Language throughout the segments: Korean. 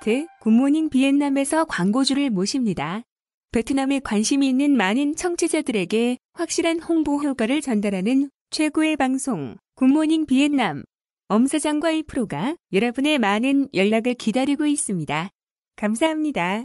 팟캐스트 굿모닝 비엔남에서 광고주를 모십니다. 베트남에 관심이 있는 많은 청취자들에게 확실한 홍보 효과를 전달하는 최고의 방송 굿모닝 비엔남. 엄 사장과 1프로가 여러분의 많은 연락을 기다리고 있습니다. 감사합니다.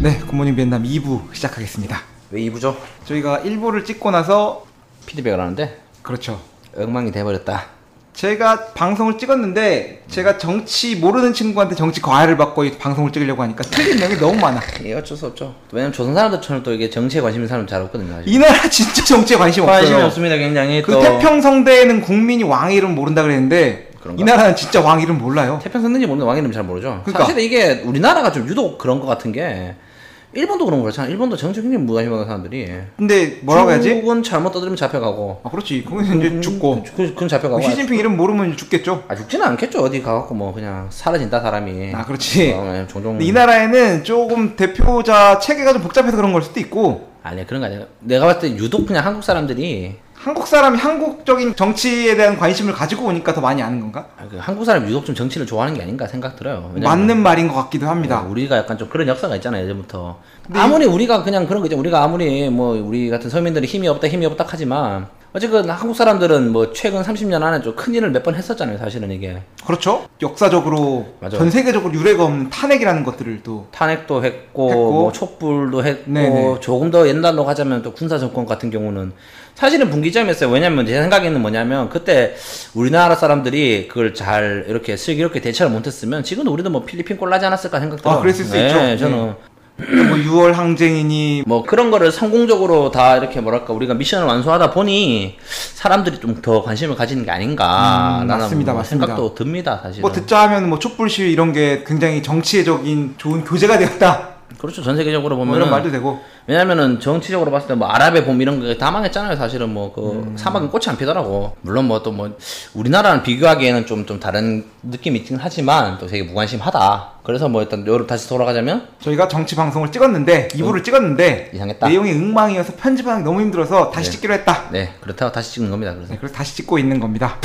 네, 굿모닝 비엔남 2부 시작하겠습니다. 왜 2부죠? 저희가 1부를 찍고 나서 피드백을 하는데 그렇죠. 엉망이 돼버렸다. 제가 방송을 찍었는데 제가 정치 모르는 친구한테 정치 과외를 받고 방송을 찍으려고 하니까 틀린 내용이 너무 많아. 이게 어쩔 수 없죠. 왜냐면 조선 사람들처럼 또 이게 정치에 관심 있는 사람 잘 없거든요. 사실. 이 나라 진짜 정치에 관심 없어요. 관심이 없습니다. 굉장히 그 또 태평성대에는 국민이 왕 이름 모른다 그랬는데 그런가? 이 나라는 진짜 왕 이름 몰라요. 태평성대인지 모르는 왕 이름 잘 모르죠. 그러니까. 사실 이게 우리나라가 좀 유독 그런 것 같은 게 일본도 그런 거 그렇잖아. 일본도 정치 굉장히 무관심하는 사람들이. 근데 뭐라고 해야지? 중국은 잘못 떠들면 잡혀가고. 아 그렇지. 거기서 이제 죽고. 그건 잡혀가고. 시진핑 이름 모르면 죽겠죠. 아 죽지는 않겠죠. 어디 가갖고 뭐 그냥 사라진다 사람이. 아 그렇지. 종종. 근데 이 나라에는 조금 대표자 체계가 좀 복잡해서 그런 걸 수도 있고. 아니야 그런 거 아니야. 내가 봤을 때 유독 그냥 한국 사람들이. 한국 사람이 한국적인 정치에 대한 관심을 가지고 오니까 더 많이 아는 건가? 한국 사람이 유독 좀 정치를 좋아하는 게 아닌가 생각 들어요. 맞는 말인 것 같기도 합니다. 우리가 약간 좀 그런 역사가 있잖아요, 예전부터. 아무리 우리가 그냥 그런 거 있잖아요. 우리가 아무리 뭐 우리 같은 서민들이 힘이 없다 하지만 어쨌든 한국 사람들은 뭐 최근 30년 안에 좀 큰 일을 몇 번 했었잖아요, 사실은 이게. 그렇죠. 역사적으로 맞아. 전 세계적으로 유례가 없는 탄핵이라는 것들을 또 탄핵도 했고 뭐 촛불도 했고 네네. 조금 더 옛날로 가자면 또 군사 정권 같은 경우는 사실은 분기점이었어요. 왜냐면 제 생각에는 뭐냐면 그때 우리나라 사람들이 그걸 잘 이렇게 슬기롭게 대처를 못했으면 지금도 우리도 뭐 필리핀 꼴 나지 않았을까 생각 들어요. 아, 그랬을 수 네, 있죠. 저는 뭐 6월 항쟁이니 뭐 그런 거를 성공적으로 다 이렇게 뭐랄까 우리가 미션을 완수하다 보니 사람들이 좀 더 관심을 가지는 게 아닌가 라는 맞습니다, 뭐 맞습니다. 생각도 듭니다. 사실은. 뭐 듣자 하면 뭐 촛불 시위 이런 게 굉장히 정치적인 좋은 교재가 되었다. 그렇죠. 전 세계적으로 뭐 보면 이런 말도 되고. 왜냐면은 정치적으로 봤을 때 뭐 아랍의 봄 이런 거 다 망했잖아요. 사실은 뭐 그 사막은 꽃이 안 피더라고. 물론 뭐 또 뭐 우리나라랑 비교하기에는 좀 다른 느낌이 있긴 하지만 또 되게 무관심하다. 그래서 뭐 일단 여기로 다시 돌아가자면 저희가 정치 방송을 찍었는데 2부를 찍었는데 이상했다. 내용이 엉망이어서 편집하기 너무 힘들어서 다시 찍기로 했다. 네 그렇다고 다시 찍는 겁니다. 그래서 네, 그래서 다시 찍고 있는 겁니다.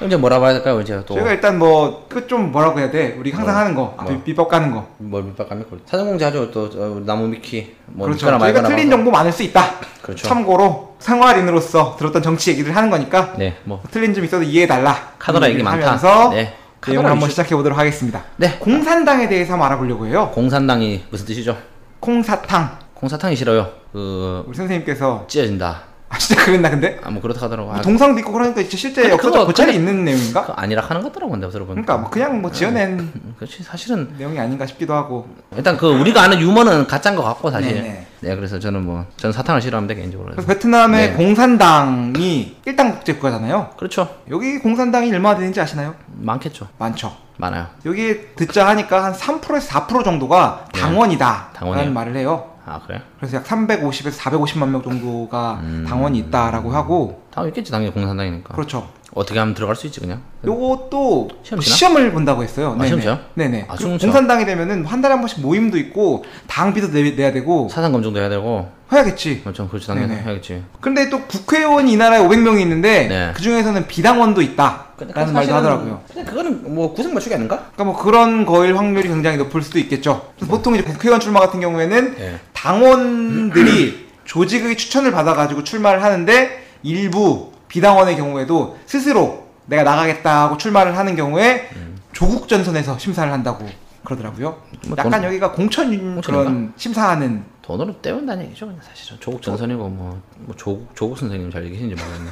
이제 뭐라고 해야 될까요? 이제 또 저희가 일단 뭐 그 좀 뭐라고 해야 돼? 우리 항상 하는 거 비법 가는 거. 뭘 밑바깝니까? 사전공지 하죠. 또 나무 미키 뭐 그렇죠. 믿거나 저희가 말거나 틀린 정보 많을 수 있다. 그렇죠. 참고로 생활인으로서 들었던 정치 얘기를 하는 거니까 네, 뭐 틀린 점 있어도 이해해달라. 카더라 얘기 많다. 하면서 네, 내용을 한번 시작해 보도록 하겠습니다. 네, 공산당에 대해서 한번 알아보려고 해요. 공산당이 무슨 뜻이죠? 콩사탕. 콩사탕이 싫어요. 우리 선생님께서 찢어진다. 아 진짜 그랬나 근데? 뭐 그렇다 하더라고. 동상도 있고 그러니까 진짜 실제 근데 역사적 그거 고찰이 근데 있는 내용인가? 그 아니라 하는 것 같더라고 근데 들어보니까. 그러니까 뭐 그냥 뭐 지어낸 그렇지 사실은 내용이 아닌가 싶기도 하고. 일단 그 우리가 아는 유머는 가짜인 것 같고 사실. 네네. 네 그래서 저는 사탕을 싫어합니다 개인적으로. 그래서 베트남의 네. 공산당이 일당 국제국가잖아요. 그렇죠. 여기 공산당이 얼마나 되는지 아시나요? 많겠죠. 많죠. 많아요. 여기 듣자 하니까 한 3%에서 4% 정도가 네. 당원이다 당원이요? 라는 말을 해요. 아 그래요? 그래서 약 350에서 450만 명 정도가 당원이 있다라고 하고. 당연 있겠지 당연히 공산당이니까. 그렇죠. 어떻게 하면 들어갈 수 있지 그냥. 요것도 시험 치나? 시험을 본다고 했어요. 아, 시험 쳐요? 네네. 아, 그리고 시험 쳐. 공산당이 되면은 한 달에 한 번씩 모임도 있고 당비도 내야 되고 사상 검증도 해야 되고. 해야겠지. 그렇죠. 그렇지 당연히 네네. 해야겠지. 근데 또 국회의원이 이 나라에 500명이 있는데 네. 그 중에서는 비당원도 있다 라는 말도 하더라고요. 근데 그거는 뭐 구색 맞추기 아닌가? 그러니까 뭐 그런 거일 확률이 굉장히 높을 수도 있겠죠. 그래서 보통 이제 국회의원 출마 같은 경우에는 네. 당원들이 조직의 추천을 받아가지고 출마를 하는데 일부 비당원의 경우에도 스스로 내가 나가겠다 하고 출마를 하는 경우에 조국 전선에서 심사를 한다고 그러더라고요. 뭐 약간 여기가 공천 그런 심사하는. 돈으로 때운다는 얘기죠 그냥 사실은. 조국 전선이고 뭐 조국 선생님 잘 얘기하시는지 모르겠네.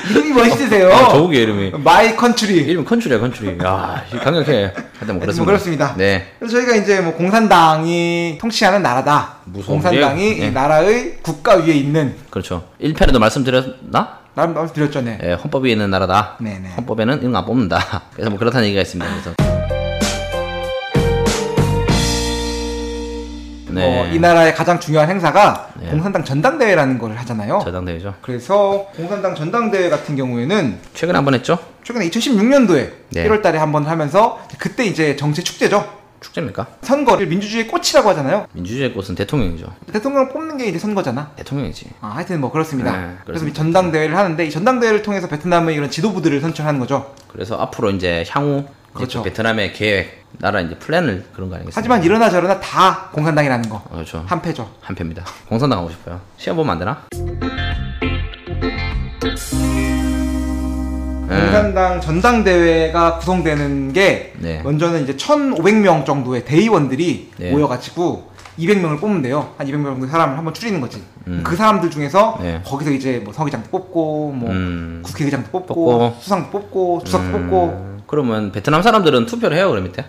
이름이 멋있으세요. 조국의 이름이 마이 컨트리. 이름 컨츄리야 컨츄리. 야 강력해. 하여튼 뭐 그렇습니다. 그렇습니다. 네. 그래서 저희가 이제 뭐 공산당이 통치하는 나라다. 무서운 공산당이 문제예요? 네. 이 나라의 국가 위에 있는. 그렇죠. 1편에도 말씀드렸나? 말씀드렸죠, 네. 예, 헌법 위에 있는 나라다. 네네. 헌법에는 이런 거 안 뽑는다. 그래서 뭐 그렇다는 얘기가 있습니다. 그래서 네. 이 나라의 가장 중요한 행사가 네. 공산당 전당대회라는 걸 하잖아요. 저당대회죠. 그래서 공산당 전당대회 같은 경우에는 최근에 한 번 했죠? 최근에 2016년도에 네. 1월 달에 한 번 하면서 그때 이제 정치 축제죠. 축제입니까? 선거를 민주주의의 꽃이라고 하잖아요. 민주주의의 꽃은 대통령이죠. 대통령을 뽑는 게 이제 선거잖아. 대통령이지. 하여튼 뭐 그렇습니다. 네, 그래서 그렇습니다. 이 전당대회를 하는데 이 전당대회를 통해서 베트남의 이런 지도부들을 선출하는 거죠. 그래서 앞으로 이제 향후 그렇죠. 이제 베트남의 계획, 나라 이제 플랜을 그런 거 아니겠습니까? 하지만 이러나 저러나 다 공산당이라는 거. 그렇죠. 한패죠. 한패입니다. 공산당 하고 싶어요. 시험 보면 안 되나? 공산당 전당대회가 구성되는 게 네. 먼저는 이제 1,500명 정도의 대의원들이 네. 모여가지고 200명을 뽑는데요. 한 200명 정도 사람을 한번 추리는 거지. 그 사람들 중에서 네. 거기서 이제 뭐 서기장도 뽑고 뭐 국회의장도 뽑고, 뽑고. 수상도 뽑고 주석도 뽑고. 그러면 베트남 사람들은 투표를 해요, 그럼 밑에?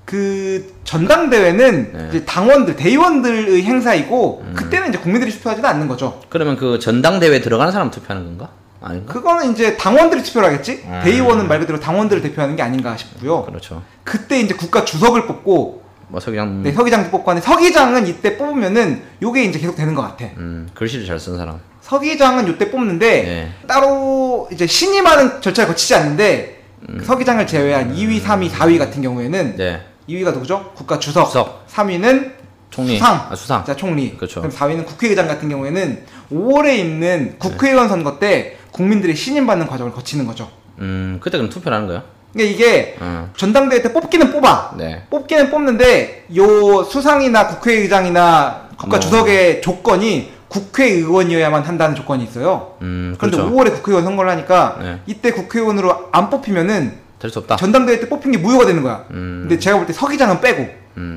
그 전당대회는 네. 이제 당원들, 대의원들의 행사이고 그때는 이제 국민들이 투표하지는 않는 거죠. 그러면 그 전당대회에 들어가는 사람 투표하는 건가? 아닌가? 그거는 이제 당원들이 투표를 하겠지. 대의원은 말 그대로 당원들을 대표하는 게 아닌가 싶고요. 그렇죠. 그때 이제 국가 주석을 뽑고 뭐 서기장 네, 서기장도 뽑고 하는데 서기장은 이때 뽑으면은 요게 이제 계속 되는 것 같아. 글씨를 잘 쓰는 사람. 서기장은 요때 뽑는데 네. 따로 이제 신임하는 절차를 거치지 않는데 그 서기장을 제외한 2위, 3위, 4위 같은 경우에는 네. 2위가 누구죠? 국가 주석. 주석. 3위는 총리. 수상. 수상. 자, 총리. 그렇죠. 그럼 4위는 국회의장 같은 경우에는 5월에 있는 국회의원 선거 때 국민들의 신임받는 과정을 거치는 거죠. 그때 그럼 투표를 하는 거예요? 그러니까 이게 전당대회 때 뽑기는 뽑아. 네. 뽑기는 뽑는데 요 수상이나 국회의장이나 국가 주석의 조건이 국회의원이어야만 한다는 조건이 있어요. 그런데 그렇죠. 5월에 국회의원 선거를 하니까 네. 이때 국회의원으로 안 뽑히면은 될 수 없다. 전당대회 때 뽑힌 게 무효가 되는 거야. 근데 제가 볼 때 서기장은 빼고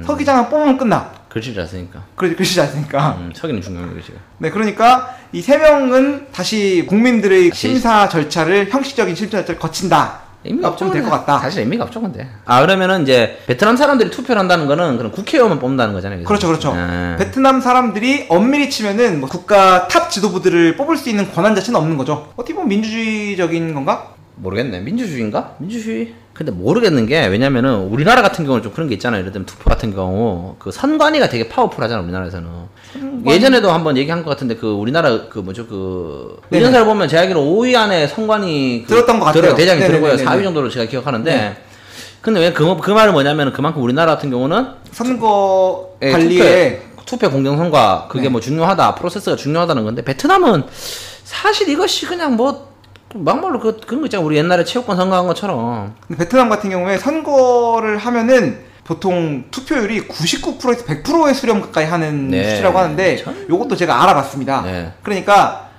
서기장은 뽑으면 끝나. 글씨를 잘 쓰니까. 글씨지 않습니까? 서기는 중요한 글씨가. 네, 그러니까 이 세 명은 다시 국민들의 심사 절차를 형식적인 심사 절차를 거친다. 의미가 없죠. 될것 같다. 사실 의미가 없죠, 근데. 그러면은 이제 베트남 사람들이 투표를 한다는 거는 그럼 국회의원만 뽑는다는 거잖아요. 그렇죠, 그렇죠. 베트남 사람들이 엄밀히 치면은 뭐 국가 탑 지도부들을 뽑을 수 있는 권한 자체는 없는 거죠. 어떻게 보면 민주주의적인 건가? 모르겠네. 민주주의인가? 민주주의. 근데 모르겠는 게 왜냐면은 우리나라 같은 경우는 좀 그런 게 있잖아요. 예를 들면 투표 같은 경우 그 선관위가 되게 파워풀하잖아, 우리나라에서는. 예전에도 한번 얘기한 것 같은데 그 우리나라 그 뭐죠 그 의견서를 보면 제 알기로 5위 안에 선관위 들었던 것 같아요. 대장이 네네네네. 들고요. 4위 정도로 제가 기억하는데. 네. 근데 왜 그 말은 뭐냐면은 그만큼 우리나라 같은 경우는 선거 관리에 투표 공정성과 그게 네. 뭐 중요하다, 프로세스가 중요하다는 건데 베트남은 사실 이것이 그냥 뭐 막말로 그런 거 있잖아. 우리 옛날에 체육관 선거한 것처럼. 근데 베트남 같은 경우에 선거를 하면은 보통 투표율이 99%에서 100%의 수렴 가까이 하는 네. 수치라고 하는데 요것도 제가 알아봤습니다. 네. 그러니까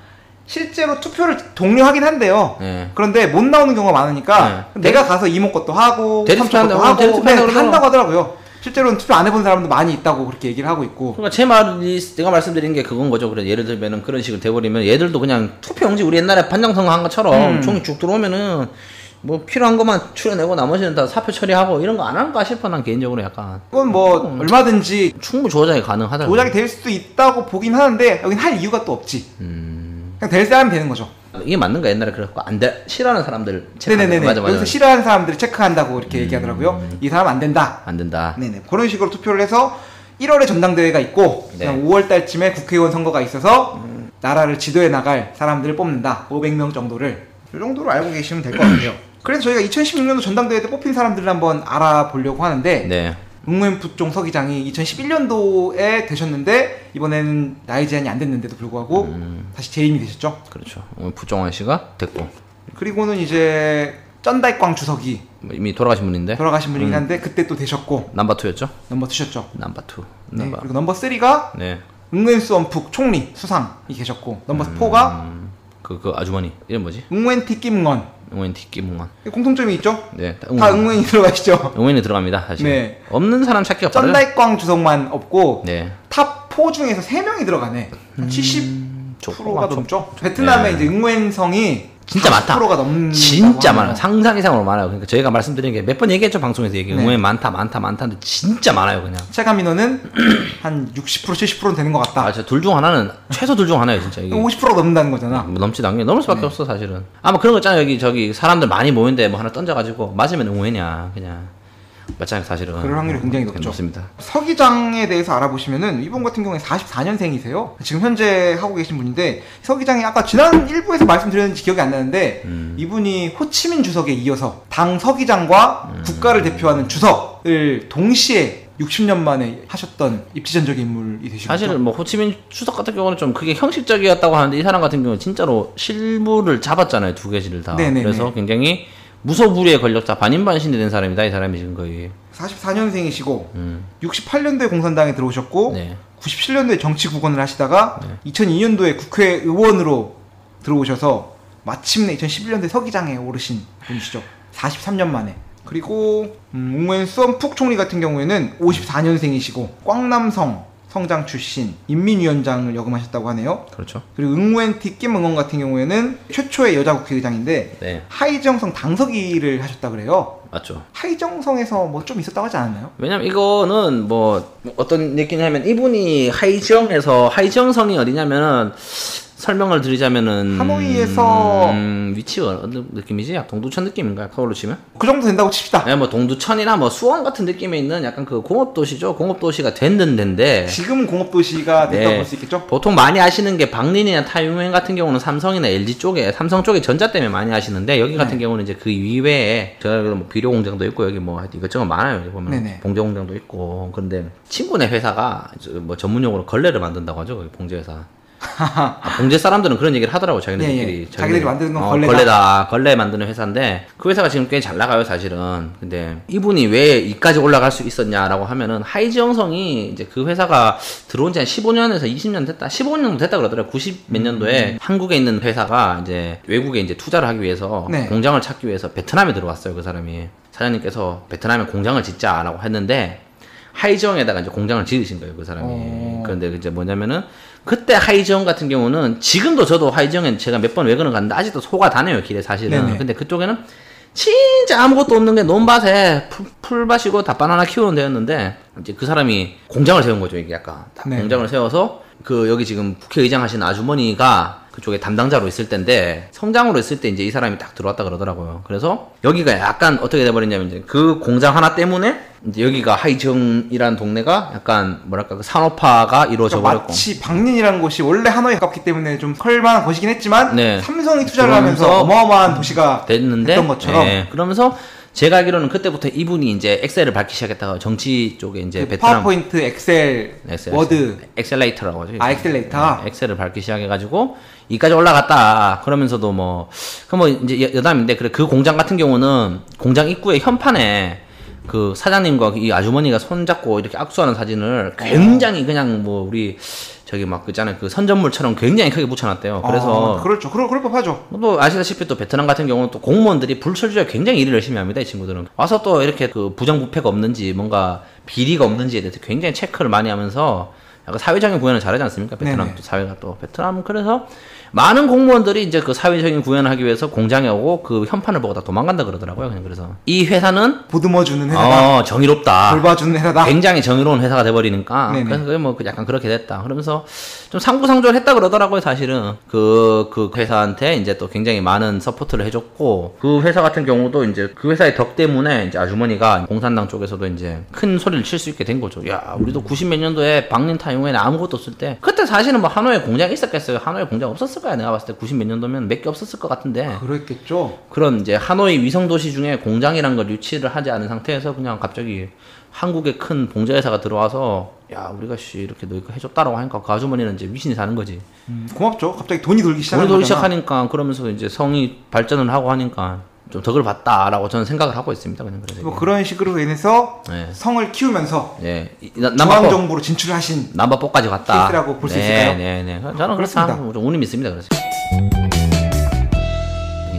실제로 투표를 독려하긴 한대요. 네. 그런데 못 나오는 경우가 많으니까 네. 내가 가서 이모 것도 하고 대리 삼촌 것도 투표한다고, 하고 대리 투표한다고 네, 한다고 하더라고요. 실제로는 투표 안 해본 사람도 많이 있다고 그렇게 얘기를 하고 있고. 그러니까 제 말이 내가 말씀드린 게 그건 거죠. 그래 예를 들면은 그런 식으로 돼버리면 얘들도 그냥 투표용지 우리 옛날에 판정선거 한 것처럼 종이 쭉 들어오면은 뭐 필요한 것만 추려내고 나머지는 다 사표 처리하고 이런 거 안 할까 싶어 난 개인적으로 약간. 그건 뭐 얼마든지 충분히 조작이 가능하다. 조작이 될 수도 있다고 보긴 하는데 여긴 할 이유가 또 없지. 그냥 될 사람이 되는 거죠. 이게 맞는가 옛날에 그래갖고 안 돼 싫어하는 사람들 네네네. 맞아. 여기서 싫어하는 사람들을 체크한다고 이렇게 얘기하더라고요. 이 사람 안 된다. 안 된다. 네네. 그런 식으로 투표를 해서 1월에 전당대회가 있고 네. 그냥 5월 달쯤에 국회의원 선거가 있어서 나라를 지도해 나갈 사람들을 뽑는다. 500명 정도를. 이 정도로 알고 계시면 될 것 같아요. 그래서 저희가 2016년도 전당대회 때 뽑힌 사람들을 한번 알아보려고 하는데 네. 응우엔 부총 서기장이 2011년도에 되셨는데 이번에는 나이 제한이 안 됐는데도 불구하고 다시 재임이 되셨죠. 그렇죠. 오늘 부정환 씨가 됐고 그리고는 이제 쩐다이꽝 주석이 뭐 이미 돌아가신 분인데 돌아가신 분이긴 한데 그때 또 되셨고 넘버 2였죠. 넘버 2셨죠. 넘버 2. 네. 그리고 넘버 3가 네. 응우엔 수엄푹 총리 수상이 계셨고 넘버 4가 그 아주머니 이름 뭐지? 응우엔 티김건 응원이 뒷기문건. 공통점이 있죠. 네. 다 응우엔이 들어가시죠. 응원이 들어갑니다. 사실. 네. 없는 사람 찾기가 빠르죠. 쩐다이꽝 주석만 없고 네. 탑 4 중에서 3명이 들어가네. 한 70%가 넘죠. 베트남의 네. 이제 응우엔성이 진짜 많다. 40%가 넘는 진짜 많아요. 상상 이상으로 많아요. 그러니까 저희가 말씀드린 게 몇 번 얘기했죠. 방송에서 얘기. 네. 응원이 많다는데 진짜 많아요. 그냥. 체감 인원은 한 60% 70%는 되는 것 같다. 진짜 둘 중 하나는 최소 둘 중 하나예요. 진짜 이게. 50%가 넘는다는 거잖아. 뭐 넘지도 않게 넘을 수밖에 없어 사실은. 아마 그런 거 있잖아요. 저기 사람들 많이 모이는데 뭐 하나 던져가지고 맞으면 응원이냐 그냥. 맞잖아요, 사실은. 그럴 확률이 굉장히 높죠. 높습니다. 서기장에 대해서 알아보시면은 이분 같은 경우에 44년생이세요. 지금 현재 하고 계신 분인데 서기장이 아까 지난 일부에서 말씀드렸는지 기억이 안 나는데 이분이 호치민 주석에 이어서 당 서기장과 국가를 대표하는 주석을 동시에 60년 만에 하셨던 입지전적인 인물이 되시죠. 사실은 뭐 호치민 주석 같은 경우는 좀 그게 형식적이었다고 하는데 이 사람 같은 경우는 진짜로 실무를 잡았잖아요, 두 개지를 다. 네네네. 그래서 굉장히 무소불위의 권력자, 반인반신이 된 사람이다, 이 사람이 지금 거의. 44년생이시고 68년도에 공산당에 들어오셨고 네. 97년도에 정치 국원을 하시다가 2002년도에 국회의원으로 들어오셔서 마침내 2011년도에 서기장에 오르신 분이시죠. 43년 만에. 그리고 웅웬 수원푹 총리 같은 경우에는 54년생이시고 꽝남성 성장 출신 인민위원장을 역임하셨다고 하네요. 그렇죠. 그리고 응웬 뒷김응원 같은 경우에는 최초의 여자 국회의장인데 네. 하이정성 당서기를 하셨다 그래요. 맞죠. 하이정성에서 뭐 좀 있었다고 하지 않았나요? 왜냐면 이거는 뭐 어떤 얘기냐면 이분이 하이정성이 어디냐면은 설명을 드리자면은 하노이에서 위치가 어떤 느낌이지? 약 동두천 느낌인가요? 서울로 치면? 그 정도 된다고 칩시다. 네, 뭐 동두천이나 뭐 수원 같은 느낌에 있는 약간 그 공업도시죠. 공업도시가 됐는 데인데 지금은 공업도시가 됐다고 네. 볼 수 있겠죠? 보통 많이 아시는 게 박린이나 타이밍 같은 경우는 삼성이나 LG 쪽에 삼성 쪽에 전자 때문에 많이 아시는데 여기 같은 경우는 이제 그 이외에 저기 뭐 비료 공장도 있고 여기 뭐 하여튼 이것저것 많아요. 여기 보면 네네. 봉제 공장도 있고 그런데 친구네 회사가 뭐 전문용어로 걸레를 만든다고 하죠. 거기 봉제 회사. 봉제 사람들은 그런 얘기를 하더라고 자기네들끼리. 예, 예. 자기들이 만드는 건 걸레다. 걸레 만드는 회사인데 그 회사가 지금 꽤 잘 나가요 사실은. 근데 이분이 왜 이까지 올라갈 수 있었냐라고 하면은 하이지영성이 이제 그 회사가 들어온 지 한 15년에서 20년 됐다. 15년 됐다 그러더라고요. 90 몇 년도에 한국에 있는 회사가 이제 외국에 이제 투자를 하기 위해서 네. 공장을 찾기 위해서 베트남에 들어왔어요. 그 사람이. 사장님께서 베트남에 공장을 짓자라고 했는데 하이지영에다가 이제 공장을 지으신 거예요, 그 사람이. 그런데 이제 뭐냐면은 그때 하이지영 같은 경우는 지금도 저도 하이지영에 제가 몇 번 외근을 갔는데 아직도 소가 다녀요, 길에 사실은. 네네. 근데 그쪽에는 진짜 아무것도 없는 게 논밭에 풀밭이고 닷바나 하나 키우는 데였는데 이제 그 사람이 공장을 세운 거죠, 이게 약간. 네. 공장을 세워서 그 여기 지금 국회의장 하신 아주머니가 그쪽에 담당자로 있을 때인데 성장으로 있을 때 이제 이 사람이 딱 들어왔다 그러더라고요. 그래서 여기가 약간 어떻게 돼버렸냐면 이제 그 공장 하나 때문에 이제 여기가 하이정이라는 동네가 약간 뭐랄까 그 산업화가 이루어져 그러니까 버렸고 마치 박린이라는 곳이 원래 하노이에 가깝기 때문에 좀 컬만한 곳이긴 했지만 네. 삼성이 투자를 그러면서 하면서 어마어마한 도시가 됐는데 됐던 것처럼 예, 그러면서 제가 알기로는 그때부터 이분이 이제 엑셀을 밝기 시작했다가 정치 쪽에 이제 그 베트남 파워포인트, 엑셀, 워드, 엑셀레이터라고 하죠. 엑셀레이터. 네, 엑셀을 밝기 시작해가지고 이까지 올라갔다. 그러면서도 뭐 이제 여담인데 그래 그 공장 같은 경우는 공장 입구에 현판에 그 사장님과 이 아주머니가 손잡고 이렇게 악수하는 사진을 굉장히 그냥 뭐 우리 저기 막 그잖아요 그 선전물처럼 굉장히 크게 붙여놨대요. 그래서 그렇죠. 그럴 법하죠. 또 아시다시피 또 베트남 같은 경우는 또 공무원들이 불철주야 굉장히 일을 열심히 합니다. 이 친구들은 와서 또 이렇게 그 부정부패가 없는지 뭔가 비리가 없는지에 대해서 굉장히 체크를 많이 하면서 약간 사회적인 구현을 잘하지 않습니까? 베트남 또 사회가 또 베트남 그래서 많은 공무원들이 이제 그 사회적인 구현을 하기 위해서 공장에 오고 그 현판을 보고 다 도망간다 그러더라고요. 그냥 그래서 이 회사는 보듬어주는 회사다. 정의롭다. 돌봐주는 회사다. 굉장히 정의로운 회사가 돼버리니까 네네. 그래서 그게 뭐 약간 그렇게 됐다. 그러면서 좀 상부상조를 했다 그러더라고요. 사실은 그 회사한테 이제 또 굉장히 많은 서포트를 해줬고 그 회사 같은 경우도 이제 그 회사의 덕 때문에 이제 아주머니가 공산당 쪽에서도 이제 큰 소리를 칠 수 있게 된 거죠. 야 우리도 90 몇 년도에 박린 타이밍에는 아무것도 없을 때 그때 사실은 뭐 하노이에 공장이 있었겠어요. 하노이에 공장 없었을 거야. 내가 봤을 때 90 몇 년도면 몇 개 없었을 것 같은데 그랬겠죠. 그런 이제 하노이 위성도시 중에 공장이라는 걸 유치를 하지 않은 상태에서 그냥 갑자기 한국의 큰 봉제회사가 들어와서 야 우리가 이렇게 너 이거 해줬다라고 하니까 그 아주머니는 이제 미신이 사는 거지. 고맙죠. 갑자기 돈이 돌기 시작하는 돈이 돌기 거잖아. 시작하니까 그러면서 이제 성이 발전을 하고 하니까 좀 덕을 봤다라고 저는 생각을 하고 있습니다. 그냥 그래서 뭐 그런 식으로 인해서 네. 성을 키우면서 예 중앙정부로 진출하신 남바뽀까지 갔다. 케이스라고 볼 수 있을까요? 네. 저는 그렇습니다. 그렇다. 좀 운이 믿습니다. 그래서.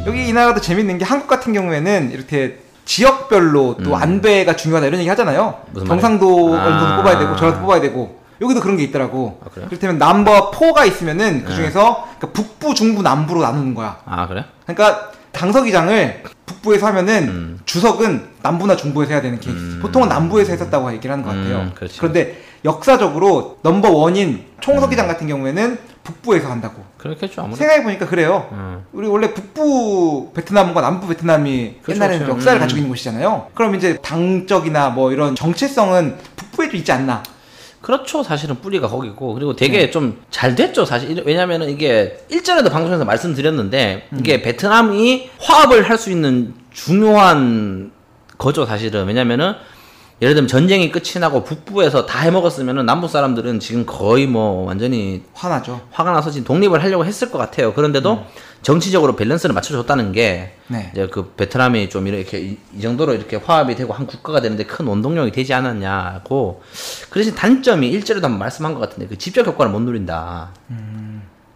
여기 이 나라도 재밌는 게 한국 같은 경우에는 이렇게 지역별로 또 안배가 중요하다 이런 얘기 하잖아요. 무슨 경상도 말이에요? 언론도 뽑아야 되고 전라도 뽑아야 되고 여기도 그런 게 있더라고. 아, 그래요? 그렇다면 넘버 4가 있으면은 그 중에서 그러니까 북부, 중부, 남부로 나누는 거야. 아 그래? 그러니까 당서기장을 북부에서 하면은 주석은 남부나 중부에서 해야 되는 케이스. 보통은 남부에서 했었다고 얘기를 하는 것 같아요. 그렇지. 그런데 역사적으로 넘버 원인 총서기장 같은 경우에는 북부에서 한다고. 그렇겠죠 아무래도. 생각해보니까 그래요. 우리 원래 북부 베트남과 남부 베트남이 그렇죠, 옛날에는 그렇죠. 역사를 가지고 있는 곳이잖아요. 그럼 이제 당적이나 뭐 이런 정체성은 북부에도 있지 않나. 그렇죠. 사실은 뿌리가 거기고 그리고 되게 좀 잘 됐죠. 사실 왜냐면은 이게 일전에도 방송에서 말씀드렸는데 이게 베트남이 화합을 할 수 있는 중요한 거죠. 사실은 왜냐면은 예를 들면 전쟁이 끝이 나고 북부에서 다 해먹었으면은 남부 사람들은 지금 거의 뭐 완전히 화나죠. 화가 나서 지금 독립을 하려고 했을 것 같아요. 그런데도 정치적으로 밸런스를 맞춰줬다는 게 네. 이제 그 베트남이 좀 이렇게 이 정도로 이렇게 화합이 되고 한 국가가 되는데 큰 원동력이 되지 않았냐고. 그 대신 단점이 일절에도 한번 말씀한 것 같은데 그 직접 효과를 못 누린다.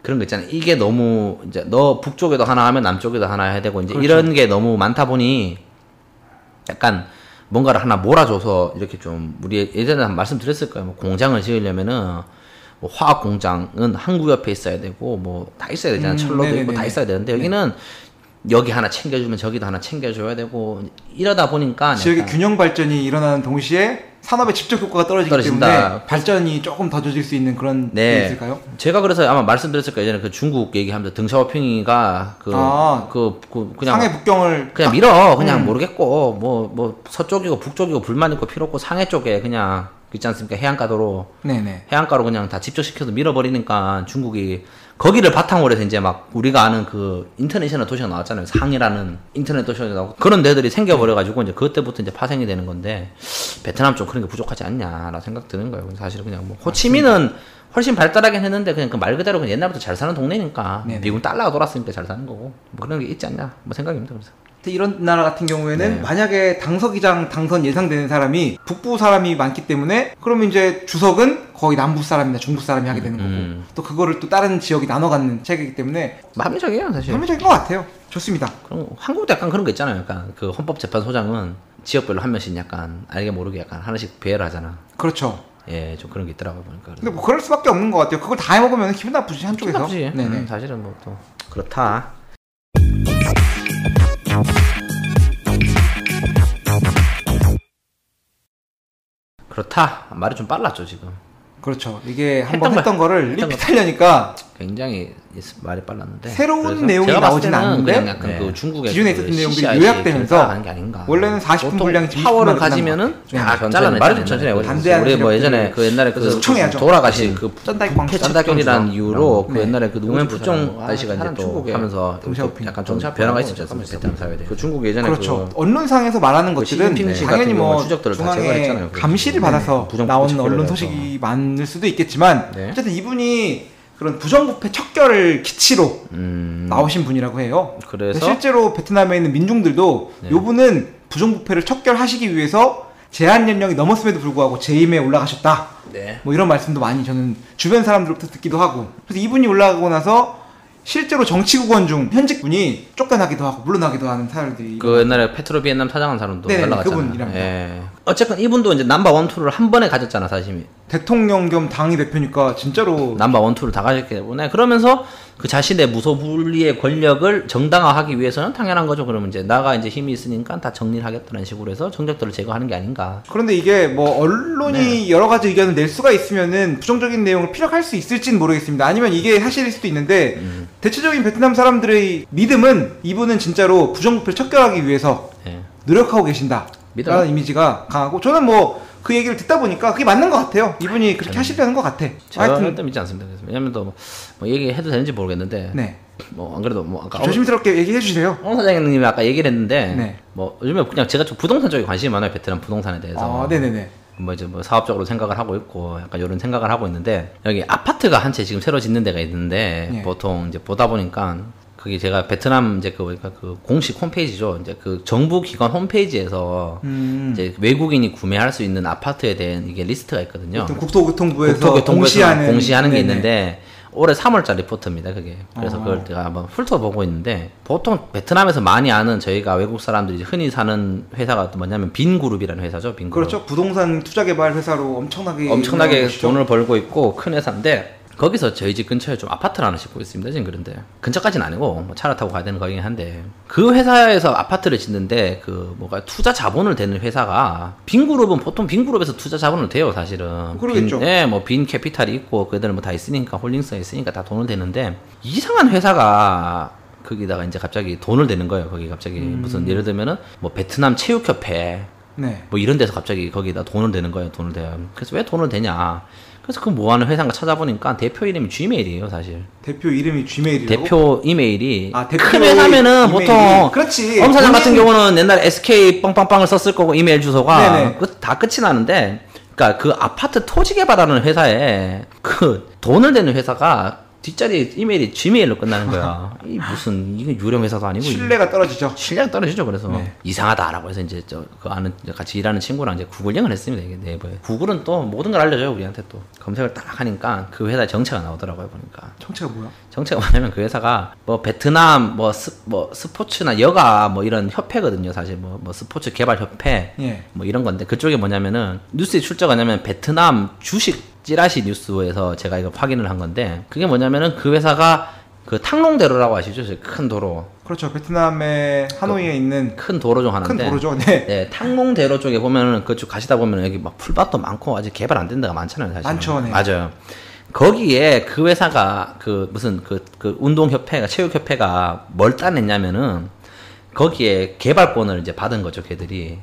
그런 거 있잖아요. 이게 너무 이제 너 북쪽에도 하나 하면 남쪽에도 하나 해야 되고 이제 그렇죠. 이런 게 너무 많다 보니 약간 뭔가를 하나 몰아줘서 이렇게 좀 우리 예전에 한번 말씀드렸을 거예요. 뭐 공장을 지으려면은 뭐 화학 공장은 항구 옆에 있어야 되고 뭐 다 있어야 되잖아요. 철로도 네네네네. 있고 다 있어야 되는데 여기는 여기 하나 챙겨주면 저기도 하나 챙겨줘야 되고 이러다 보니까 지역의 약간 균형 발전이 일어나는 동시에 산업의 직접 효과가 떨어지기 떨어진다. 때문에 발전이 조금 더뎌질 수 있는 그런 네. 게 있을까요? 제가 그래서 아마 말씀드렸을 거예요. 예전에 그 중국 얘기하면서 등샤오핑이가 그냥 상해 북경을 그냥 밀어 그냥 모르겠고 뭐 서쪽이고 북쪽이고 불만 있고 필요 없고 상해 쪽에 그냥 있지 않습니까? 해안가도로 네네. 해안가로 그냥 다 집적시켜서 밀어버리니까 중국이 거기를 바탕으로 해서 이제 막 우리가 아는 그 인터내셔널 도시가 나왔잖아요. 상해라는 인터넷 도시가 나오고 그런 데들이 생겨버려가지고 이제 그때부터 이제 파생이 되는 건데 베트남 좀 그런 게 부족하지 않냐라는 생각 드는 거예요. 사실은 그냥 뭐 호치민은 훨씬 발달하긴 했는데 그냥 그 말 그대로 그냥 옛날부터 잘 사는 동네니까 네네. 미군 달러가 돌았으니까 잘 사는 거고 뭐 그런 게 있지 않냐 뭐 생각입니다. 그래서. 이런 나라 같은 경우에는 네. 만약에 당서기장 당선 예상되는 사람이 북부 사람이 많기 때문에 그러면 이제 주석은 거의 남부 사람이나 중부 사람이 하게 되는 거고 또 그거를 또 다른 지역이 나눠 갖는 체계이기 때문에 뭐 합리적이에요 사실. 합리적인 것 같아요. 좋습니다. 그럼 한국도 약간 그런 거 있잖아요. 약간 그 헌법재판소장은 지역별로 한 명씩 약간 알게 모르게 약간 하나씩 배열을 하잖아. 그렇죠. 예, 좀 그런 게 있더라고요 보니까. 근데 뭐 그럴 수밖에 없는 것 같아요. 그걸 다 해먹으면 기분 나쁘지 한쪽에서. 나쁘지. 네네. 사실은 뭐 또 그렇다. 그렇다. 말이 좀 빨랐죠 지금. 그렇죠. 이게 한번 했던 했던 거를 했던 리핏 하려니까 굉장히 말이 빨랐는데. 새로운 그래서 내용이 제가 봤을 나오진 때는 않는데 그냥 약간 그 중국의 기존에 그 있었던 내용들이 CCI 요약되면서 하는 게 아닌가. 원래는 40분 보통 분량이 지금 파워를 20분 가지면은 네, 다 천천히, 잘라내. 말을 좀 천천히 해요. 반대하는 우리 뭐 세력들을 예전에 그 옛날에 그 숙청해야죠. 돌아가신 그 쩐다이 광 짠다경이라는 이유로 그 네. 옛날에 그 노무현 그거죠. 북정 아, 아저씨가 이제 사람 또 중국에 하면서 동시아오핑. 약간 좀 동시아오핑 변화가 있었지 잠깐만 않습니까? 베트남 사회에. 그 중국 예전에 그렇죠. 그 언론상에서 말하는 그 것들은 시진핑 당연히 같은 뭐 경우 추적들을 다 중앙의 제거했잖아요. 감시를 네. 받아서 부정부패 나온 척결을 언론 해서. 소식이 많을 수도 있겠지만 네. 어쨌든 이분이 그런 부정부패 척결을 기치로 나오신 분이라고 해요. 그래서 실제로 베트남에 있는 민중들도 네. 이분은 부정부패를 척결하시기 위해서 제한 연령이 넘었음에도 불구하고 재임에 올라가셨다. 네. 뭐 이런 말씀도 많이 저는 주변 사람들로부터 듣기도 하고 그래서 이분이 올라가고 나서 실제로 정치국원 중 현직분이 쫓겨나기도 하고 물러나기도 하는 사람들이 그 옛날에 페트로 비엔남 사장한 사람도 네네, 날라갔잖아요. 그분이랍니다. 예. 어쨌든 이분도 이제 넘버 원 투를 한 번에 가졌잖아 사실. 대통령 겸 당의 대표니까 진짜로 넘버 원 투를 다 가졌기 때문에 그러면서 그 자신의 무소불위의 권력을 정당화하기 위해서는 당연한 거죠. 그러면 이제 나가 이제 힘이 있으니까 다 정리를 하겠다는 식으로 해서 정적들을 제거하는 게 아닌가. 그런데 이게 뭐 언론이 여러 가지 의견을 낼 수가 있으면은 부정적인 내용을 피력할 수 있을지는 모르겠습니다. 아니면 이게 사실일 수도 있는데 대체적인 베트남 사람들의 믿음은 이분은 진짜로 부정부패를 척결하기 위해서 예. 노력하고 계신다 믿어요. 라는 이미지가 강하고 저는 뭐 그 얘기를 듣다 보니까 그게 맞는 것 같아요. 이분이 그렇게 하시려는 것 같아. 제가 하여튼 좀 믿지 않습니다. 그래서 왜냐면 또 뭐 얘기해도 되는지 모르겠는데 네. 뭐 안 그래도 뭐 아까 조심스럽게 얘기해 주세요. ông 사장님이 아까 얘기를 했는데 네. 뭐 요즘에 그냥 제가 좀 부동산 쪽에 관심이 많아요. 베트남 부동산에 대해서. 네네네. 뭐 이제 뭐 사업적으로 생각을 하고 있고 약간 이런 생각을 하고 있는데 여기 아파트가 한 채 지금 새로 짓는 데가 있는데 예. 보통 이제 보다 보니까 그게 제가 베트남 이제 그 공식 홈페이지죠. 이제 그 정부 기관 홈페이지에서 이제 외국인이 구매할 수 있는 아파트에 대한 이게 리스트가 있거든요. 보통 국토교통부에서 국토교통부에서 공시하는 게 네네. 있는데 올해 3월달 리포트입니다, 그게. 그래서 그걸 제가 한번 훑어보고 있는데, 보통 베트남에서 많이 아는 저희가 외국 사람들이 흔히 사는 회사가 또 뭐냐면 빈그룹이라는 회사죠, 빈그룹. 그렇죠. 부동산 투자개발 회사로 엄청나게 엄청나게 유명한 곳이죠. 돈을 벌고 있고 큰 회사인데, 거기서 저희 집 근처에 좀 아파트를 하나 짓고 있습니다. 지금 그런데 근처까지는 아니고 뭐 차를 타고 가야 되는 거긴 한데 그 회사에서 아파트를 짓는데 그 뭐가 투자 자본을 대는 회사가 빈그룹은 보통 빈그룹에서 투자 자본을 대요 사실은. 그러겠죠. 빈 캐피탈이 있고 그들 뭐 다 있으니까 홀딩스가 있으니까 다 돈을 대는데 이상한 회사가 거기다가 이제 갑자기 돈을 대는 거예요. 거기 갑자기 무슨 예를 들면은 뭐 베트남 체육협회 네. 뭐 이런 데서 갑자기 거기다 돈을 대는 거예요. 돈을 대요. 그래서 왜 돈을 대냐? 그래서 그 뭐 하는 회사인가 찾아보니까 대표 이름이 Gmail이에요, 사실. 대표 이름이 Gmail이라고? 대표 이메일이 대표 큰 회사면은 이메일이. 보통 그렇지. 엄 사장 같은 경우는 옛날 SK 빵빵빵을 썼을 거고 이메일 주소가 다 끝이 나는데 그러니까 그 아파트 토지 개발하는 회사에 그 돈을 대는 회사가 뒷자리 이메일이 Gmail로 끝나는 거야. 이 무슨 이게 유령 회사도 아니고 신뢰가 떨어지죠. 신뢰가 떨어지죠. 그래서 네. 이상하다라고 해서 이제 그 아는 같이 일하는 친구랑 이제 구글링을 했습니다. 이게 네이버에. 구글은 또 모든 걸 알려줘요. 우리한테 또 검색을 딱 하니까 그 회사의 정체가 나오더라고요. 보니까. 정체가 뭐야? 정체가 뭐냐면 그 회사가 뭐 베트남 뭐 스포츠나 여가 뭐 이런 협회거든요. 사실 뭐 스포츠 개발 협회 예. 뭐 이런 건데 그쪽에 뭐냐면은 뉴스에 출처가냐면 베트남 주식 찌라시 뉴스에서 제가 이거 확인을 한 건데 그게 뭐냐면은 그 회사가 그 탕롱대로라고 아시죠? 큰 도로. 그렇죠. 베트남의 하노이에 있는 큰 도로 중 하나인데. 큰 도로죠. 네. 네, 탕롱대로 쪽에 보면은 그쪽 가시다 보면은 여기 막 풀밭도 많고 아직 개발 안 된 데가 많잖아요, 사실. 많죠, 네. 맞아요. 거기에 그 회사가 그 무슨 그 운동협회가 체육협회가 뭘 따냈냐면은 거기에 개발권을 이제 받은 거죠, 걔들이.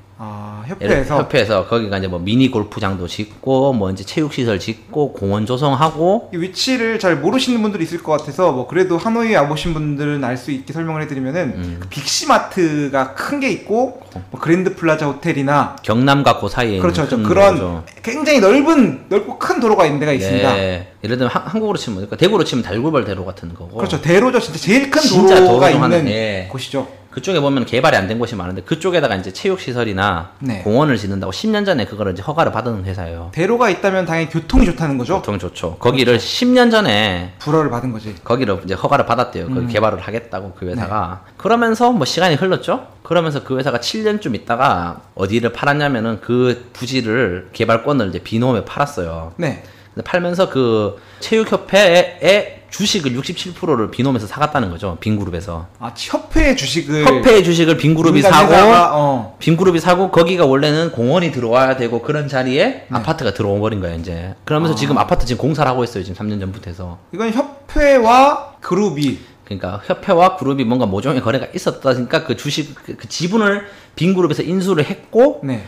협회에서 거기가 이제 뭐 미니 골프장도 짓고 뭐 이제 체육시설 짓고 공원 조성하고 이 위치를 잘 모르시는 분들이 있을 것 같아서 뭐 그래도 하노이에 와보신 분들은 알 수 있게 설명을 해드리면은 그 빅시마트가 큰 게 있고 뭐 그랜드 플라자 호텔이나 경남과 그 사이에 그렇죠, 있는 큰 그런 도로죠. 굉장히 넓고 큰 도로가 있는 데가 있습니다. 예, 예를 들면 한국으로 치면 그러니까 대구로 치면 달굴벌 대로 같은 거고. 그렇죠. 대로죠. 진짜 제일 큰 진짜 도로가 도로 중 있는 하나, 곳이죠. 그쪽에 보면 개발이 안 된 곳이 많은데 그쪽에다가 이제 체육시설이나 네. 공원을 짓는다고 10년 전에 그거를 이제 허가를 받은 회사예요. 대로가 있다면 당연히 교통이 좋다는 거죠. 보통 좋죠. 거기를 10년 전에 불허를 받은 거지. 거기를 이제 허가를 받았대요. 거기 개발을 하겠다고 그 회사가. 그러면서 뭐 시간이 흘렀죠. 그러면서 그 회사가 7년쯤 있다가 어디를 팔았냐면은 그 부지를 개발권을 이제 비노험에 팔았어요. 네. 근데 팔면서 그 체육협회의 주식을 67%를 빈홈에서 사갔다는 거죠. 빈그룹에서. 협회의 주식을 빈그룹이 민간 사고 회사가, 빈그룹이 사고 거기가 원래는 공원이 들어와야 되고 그런 자리에 아파트가 들어와 버린 거예요, 이제. 그러면서 지금 아파트 지금 공사를 하고 있어요. 지금 3년 전부터 해서. 이건 협회와 그룹이 그러니까 협회와 그룹이 뭔가 모종의 거래가 있었다니까 그 주식 그 지분을 빈그룹에서 인수를 했고 네.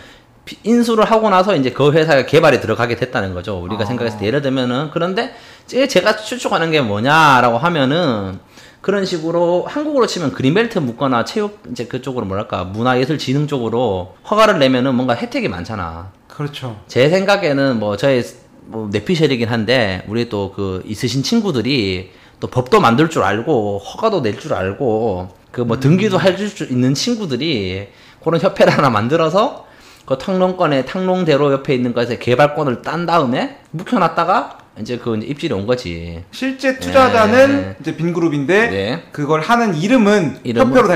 인수를 하고 나서 이제 그 회사가 개발에 들어가게 됐다는 거죠. 우리가 생각했을 때 예를 들면은 그런데 제가 추측하는 게 뭐냐라고 하면은 그런 식으로 한국으로 치면 그린벨트 묻거나 체육 이제 그쪽으로 뭐랄까 문화예술진흥 쪽으로 허가를 내면은 뭔가 혜택이 많잖아. 그렇죠. 제 생각에는 뭐 저의 뭐 뇌피셜이긴 한데 우리 또 그 있으신 친구들이 또 법도 만들 줄 알고 허가도 낼 줄 알고 그 뭐 등기도 할 줄 있는 친구들이 그런 협회를 하나 만들어서 그 탕롱대로 옆에 있는 것에 개발권을 딴 다음에 묵혀놨다가 이제 이제 입질이 온 거지. 실제 투자자는 네. 이제 빈그룹인데 네. 그걸 하는 이름은 협회로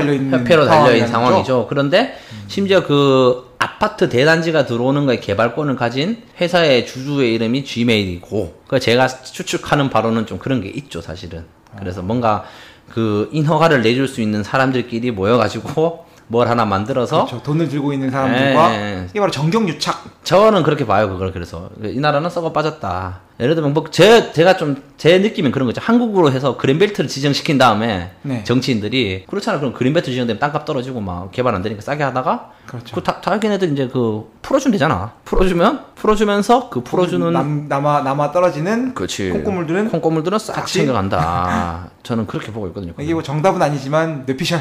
달려있는 상황이죠. 그런데 심지어 그 아파트 대단지가 들어오는 거에 개발권을 가진 회사의 주주의 이름이 Gmail이고 그 제가 추측하는 바로는 좀 그런 게 있죠, 사실은. 그래서 뭔가 그 인허가를 내줄 수 있는 사람들끼리 모여가지고 뭘 하나 만들어서 그렇죠. 돈을 들고 있는 사람들과 이게 바로 정경유착. 저는 그렇게 봐요. 그걸. 그래서 이 나라는 썩어 빠졌다. 예를 들면 뭐 제가 좀 제 느낌은 그런 거죠. 한국으로 해서 그린벨트를 지정시킨 다음에 네. 정치인들이 그렇잖아. 그럼 그린벨트 지정되면 땅값 떨어지고 막 개발 안 되니까 싸게 하다가 그렇죠. 그 자기네들 이제 그 풀어주면 되잖아. 풀어주면서 그 풀어주는 남아 떨어지는 그렇지. 콩고물들은 싹 같이 챙겨간다. 저는 그렇게 보고 있거든요. 이게 뭐 정답은 아니지만 뇌피셜.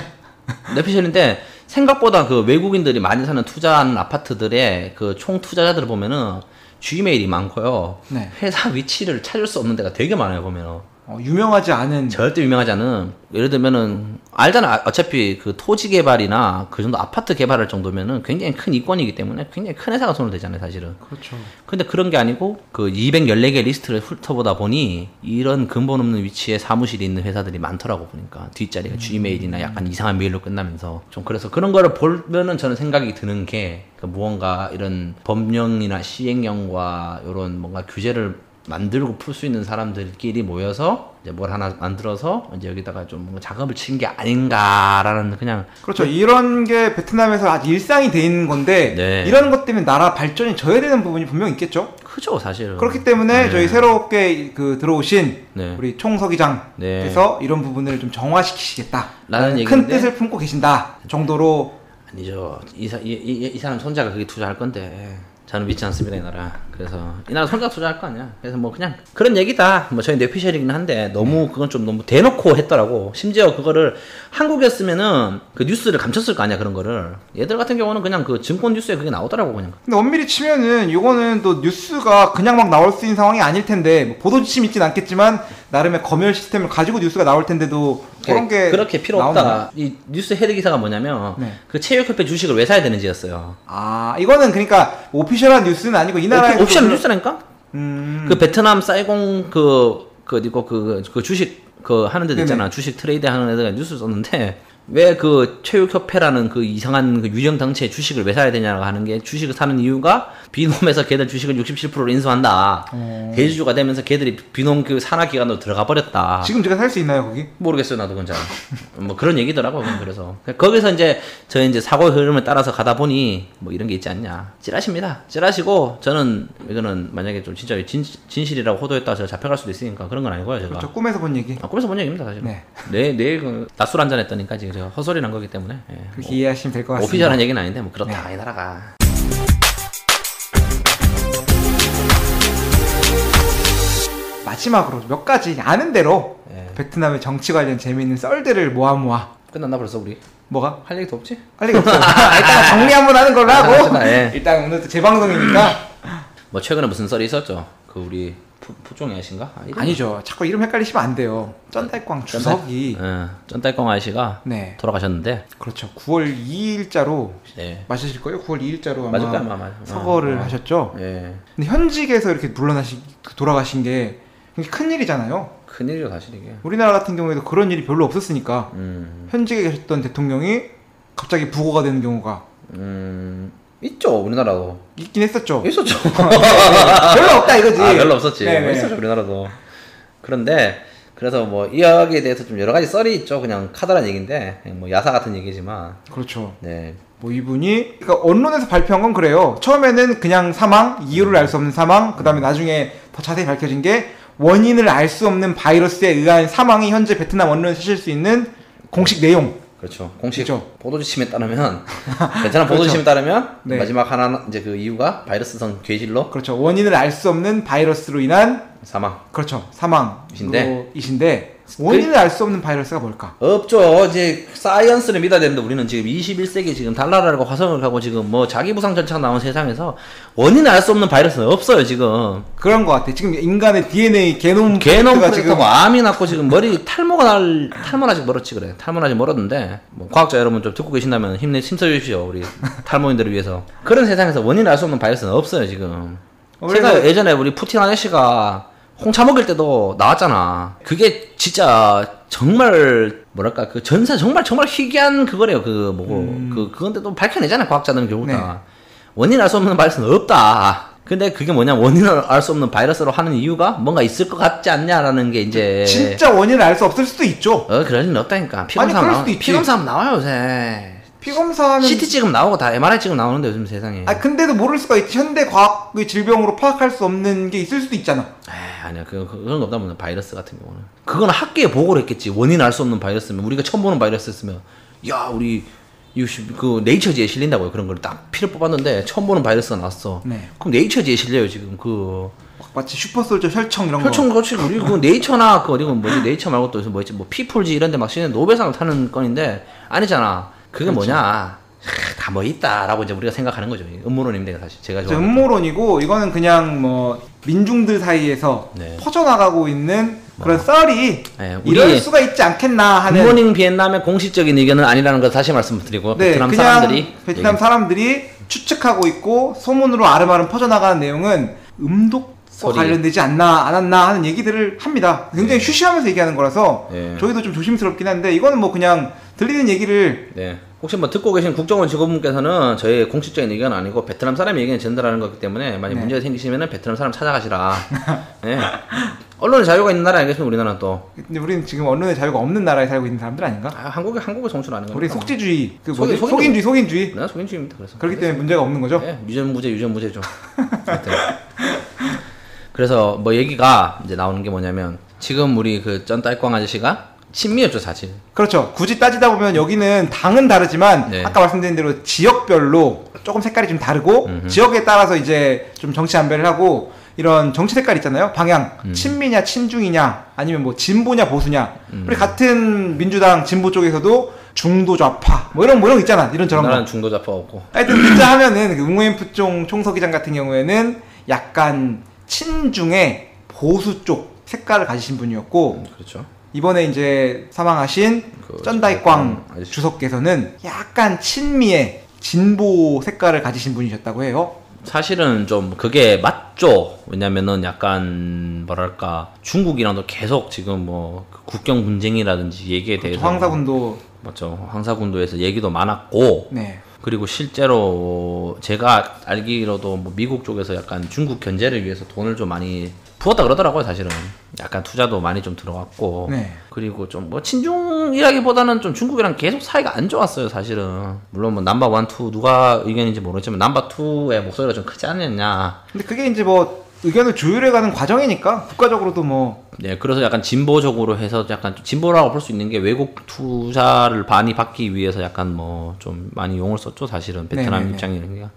뇌피셜인데 생각보다 그 외국인들이 많이 사는 투자하는 아파트들의 그 총 투자자들을 보면은 Gmail이 많고요. 네. 회사 위치를 찾을 수 없는 데가 되게 많아요, 보면은. 유명하지 않은 절대 유명하지 않은, 예를 들면은, 알잖아. 어차피 그 토지 개발이나 그 정도 아파트 개발할 정도면은 굉장히 큰 이권이기 때문에 굉장히 큰 회사가 손을 대잖아요, 사실은. 그렇죠. 근데 그런 게 아니고 그 214개 리스트를 훑어보다 보니 이런 근본 없는 위치에 사무실이 있는 회사들이 많더라고 보니까. 뒷자리가 Gmail이나 약간 이상한 메일로 끝나면서. 좀 그래서 그런 거를 보면은 저는 생각이 드는 게 무언가 이런 법령이나 시행령과 이런 뭔가 규제를 만들고 풀 수 있는 사람들끼리 모여서 이제 뭘 하나 만들어서 이제 여기다가 좀 뭔가 작업을 친 게 아닌가라는 그냥 그렇죠. 이런 게 베트남에서 아주 일상이 돼 있는 건데 네. 이런 것 때문에 나라 발전이 져야되는 부분이 분명 있겠죠. 크죠 사실은. 그렇기 때문에 네. 저희 새롭게 그 들어오신 네. 우리 총서기장께서 이런 부분을 좀 정화시키시겠다라는 큰 얘기인데 뜻을 품고 계신다 정도로. 아니죠. 이 사람 손자가 그게 투자할 건데 저는 믿지 않습니다 이 나라. 그래서 이 나라 손자가 투자할 거 아니야. 그래서 뭐 그냥 그런 얘기다. 뭐 저희 뇌피셜이긴 한데 너무 그건 좀 너무 대놓고 했더라고. 심지어 그거를 한국이었으면은 그 뉴스를 감췄을 거 아니야 그런 거를. 얘들 같은 경우는 그냥 그 증권 뉴스에 그게 나오더라고 그냥. 근데 엄밀히 치면은 이거는 또 뉴스가 그냥 막 나올 수 있는 상황이 아닐 텐데 뭐 보도 지침 있진 않겠지만 나름의 검열 시스템을 가지고 뉴스가 나올 텐데도 그런 게 그렇게 필요 없다. 이 뉴스 헤드 기사가 뭐냐면 네. 그 체육협회 주식을 왜 사야 되는지였어요. 아 이거는 그러니까 오피셜한 뉴스는 아니고 이 나라에서 옵션 뉴스라니까? 그 베트남 사이공 그 주식 그 하는 데도 있잖아. 주식 트레이드 하는 애들 뉴스 썼는데 왜 그 체육협회라는 그 이상한 그 유령 단체의 주식을 왜 사야 되냐고 하는 게 주식을 사는 이유가 비놈에서 걔들 주식을 67%로 인수한다. 대주주가 되면서 걔들이 비놈 그 산하 기관으로 들어가 버렸다. 지금 제가 살 수 있나요 거기? 모르겠어요 나도 그건 잘. 뭐 그런 얘기더라고. 그래서 거기서 이제 저희 이제 사고의 흐름을 따라서 가다 보니 뭐 이런 게 있지 않냐. 찌라십니다. 찌라시고 저는 이거는 만약에 좀 진짜 진실이라고 호도했다 저 잡혀갈 수도 있으니까 그런 건 아니고요 제가. 그렇죠. 꿈에서 본 얘기. 꿈에서 본 얘기입니다 사실. 네. 내일 그 낮술 한잔 했더니까 지금 제가 헛소리 난 거기 때문에. 예. 그렇게 이해하시면 될 것 같습니다. 오피셜한 얘기는 아닌데 뭐 그렇다 네. 이 나라가. 마지막으로 몇 가지 아는 대로 네. 베트남의 정치 관련 재미있는 썰들을 모아 끝났나 벌써 우리? 뭐가? 할 얘기 더 없지? 할 얘기 없어요. 일단 정리 한번 하는 걸로 하고 합시다, 예. 일단 오늘 또 재방송이니까 뭐 최근에 무슨 썰이 있었죠? 그 우리 푸종이 아저씨인가? 아니죠. 자꾸 이름 헷갈리시면 안 돼요. 쩐달광 주석이 쩐달광 아저씨가 네 돌아가셨는데 그렇죠. 9월 2일자로 네. 맞으실 거예요? 9월 2일자로 맞을 거야 아마 아마. 서거를 하셨죠. 예. 근데 현직에서 이렇게 돌아가신 게 굉장히 큰 일이잖아요. 큰일이죠 사실 이게. 우리나라 같은 경우에도 그런 일이 별로 없었으니까 현직에 계셨던 대통령이 갑자기 부고가 되는 경우가 있죠 우리나라도. 있긴 했었죠. 있었죠. 별로 없다 이거지. 별로 없었지. 네네. 뭐 있었죠 우리나라도. 그런데 그래서 뭐 이 여기에 대해서 좀 여러 가지 썰이 있죠. 그냥 카더란 얘기인데 뭐 야사 같은 얘기지만. 그렇죠. 네. 뭐 이분이 그러니까 언론에서 발표한 건 그래요. 처음에는 그냥 사망, 이유를 알 수 없는 사망, 그다음에 나중에 더 자세히 밝혀진 게 원인을 알 수 없는 바이러스에 의한 사망이 현재 베트남 언론에서 사실 수 있는 공식 내용. 그렇죠. 공식 그렇죠. 보도지침에 따르면 베트남 보도지침에 따르면 네. 마지막 하나 이제 그 이유가 바이러스성 괴질로 그렇죠. 원인을 알 수 없는 바이러스로 인한 사망. 그렇죠. 사망이신데 그 원인을 알 수 없는 바이러스가 뭘까? 없죠. 이제 사이언스를 믿어야 되는데 우리는 지금 21세기 지금 달나라라고 화성을 가고 지금 뭐 자기부상 전차가 나온 세상에서 원인을 알 수 없는 바이러스는 없어요 지금. 그런 것 같아. 지금 인간의 DNA 게놈 프로젝트가 프로젝트고 암이 났고 지금 머리 탈모는 아직 멀었지 그래. 탈모는 아직 멀었는데 뭐 과학자 여러분 좀 듣고 계신다면 힘써주십시오 우리 탈모인들을 위해서. 그런 세상에서 원인을 알 수 없는 바이러스는 없어요 지금. 제가 예전에 우리 푸틴 아저씨가 홍차 먹을 때도 나왔잖아. 그게 진짜 정말 뭐랄까 그 전세 정말 희귀한 그거래요. 그 뭐고 그건데도 밝혀내잖아요 과학자들은 결국 다. 네. 원인 알 수 없는 바이러스는 없다. 근데 그게 뭐냐 원인을 알 수 없는 바이러스로 하는 이유가 뭔가 있을 것 같지 않냐라는 게 이제 진짜 원인을 알 수 없을 수도 있죠. 그럴 리는 없다니까. 그럴 수도 있지. 피검사하면 나와요 요새. 피검사하면 CT 찍으면 나오고 다 MRI 찍으면 나오는데 요즘 세상에. 아 근데도 모를 수가 있지. 현대 과학의 질병으로 파악할 수 없는 게 있을 수도 있잖아. 아니야 그런 거 없다 보면 바이러스 같은 경우는 그건 학계에 보고를 했겠지. 원인 알 수 없는 바이러스면 우리가 처음 보는 바이러스였으면 야 우리 그 네이처지에 실린다고요. 그런 걸 딱 피를 뽑았는데 처음 보는 바이러스가 나왔어. 네. 그럼 네이처지에 실려요 지금 그 마치 슈퍼솔저 혈청 이런 거. 혈청 그렇지. 우리 그 네이처나 그 어디 뭐지 네이처 말고 또 뭐였지 뭐 피플지 이런 데 막 실리는 노벨상을 타는 건인데 아니잖아. 그게 그렇죠. 뭐냐 다 뭐 있다라고 이제 우리가 생각하는 거죠. 음모론입니다 사실. 제가 진짜 음모론이고 이거는 그냥 뭐 민중들 사이에서 네. 퍼져나가고 있는 그런 썰이 네, 이럴 수가 있지 않겠나 하는. 굿모닝 비엔남의 공식적인 의견은 아니라는 걸 다시 말씀드리고 네, 베트남 그냥 사람들이 베트남 사람들이 추측하고 있고 소문으로 아름아름 퍼져나가는 내용은 음독과 소리. 관련되지 않나 안 왔나 하는 얘기들을 합니다. 굉장히 쉬쉬하면서 얘기하는 거라서 네. 저희도 좀 조심스럽긴 한데 이거는 뭐 그냥 들리는 얘기를 네. 혹시 뭐 듣고 계신 국정원 직원분께서는 저희 공식적인 의견은 아니고 베트남 사람의 의견을 전달하는 거기 때문에 만약 문제가 생기시면은 베트남 사람 찾아가시라. 네. 언론의 자유가 있는 나라 아니겠습니까 우리나라는 또. 근데 우리는 지금 언론의 자유가 없는 나라에 살고 있는 사람들 아닌가? 한국의 성출 아닌 거니까. 우리 속지주의, 그 속인- 속인주의. 네, 속인주의입니다. 그래서. 그렇기 때문에 문제가 없는 거죠. 네, 유전무죄죠. 하여튼. 그래서 뭐 얘기가 이제 나오는 게 뭐냐면 지금 우리 그 쩐따이꽝 아저씨가 친미였죠 사실. 그렇죠. 굳이 따지다 보면 여기는 당은 다르지만 네. 아까 말씀드린 대로 지역별로 조금 색깔이 좀 다르고 지역에 따라서 이제 좀 정치 안배를 하고 이런 정치 색깔 있잖아요. 방향 친미냐 친중이냐 아니면 뭐 진보냐 보수냐. 우리 같은 민주당 진보 쪽에서도 중도 좌파 뭐 이런 거 있잖아. 이런저런 거. 나는 중도 좌파 없고. 하여튼 듣자 하면은 그 웅호엠프총 총서기장 같은 경우에는 약간 친중의 보수 쪽 색깔을 가지신 분이었고 그렇죠. 이번에 이제 사망하신 그 쩐다이꽝 아저씨. 주석께서는 약간 친미의 진보 색깔을 가지신 분이셨다고 해요. 사실은 좀 그게 맞죠. 왜냐면은 약간 뭐랄까 중국이랑도 계속 지금 뭐그 국경 분쟁이라든지 얘기에 대해서 황사군도 맞죠. 황사군도에서 얘기도 많았고 네. 그리고 실제로 제가 알기로도 뭐 미국 쪽에서 약간 중국 견제를 위해서 돈을 좀 많이 부었다 그러더라고요. 사실은 약간 투자도 많이 좀 들어갔고 네. 그리고 좀 뭐 친중이라기보다는 좀 중국이랑 계속 사이가 안 좋았어요. 사실은 물론 뭐 넘버 1, 2 누가 의견인지 모르겠지만 넘버 2의 목소리가 좀 크지 않느냐. 근데 그게 이제 뭐 의견을 조율해가는 과정이니까 국가적으로도 뭐 네, 그래서 약간 진보적으로 해서 약간 좀 진보라고 볼 수 있는 게 외국 투자를 많이 받기 위해서 약간 뭐 좀 많이 용을 썼죠. 사실은 베트남 네네네. 입장이니까.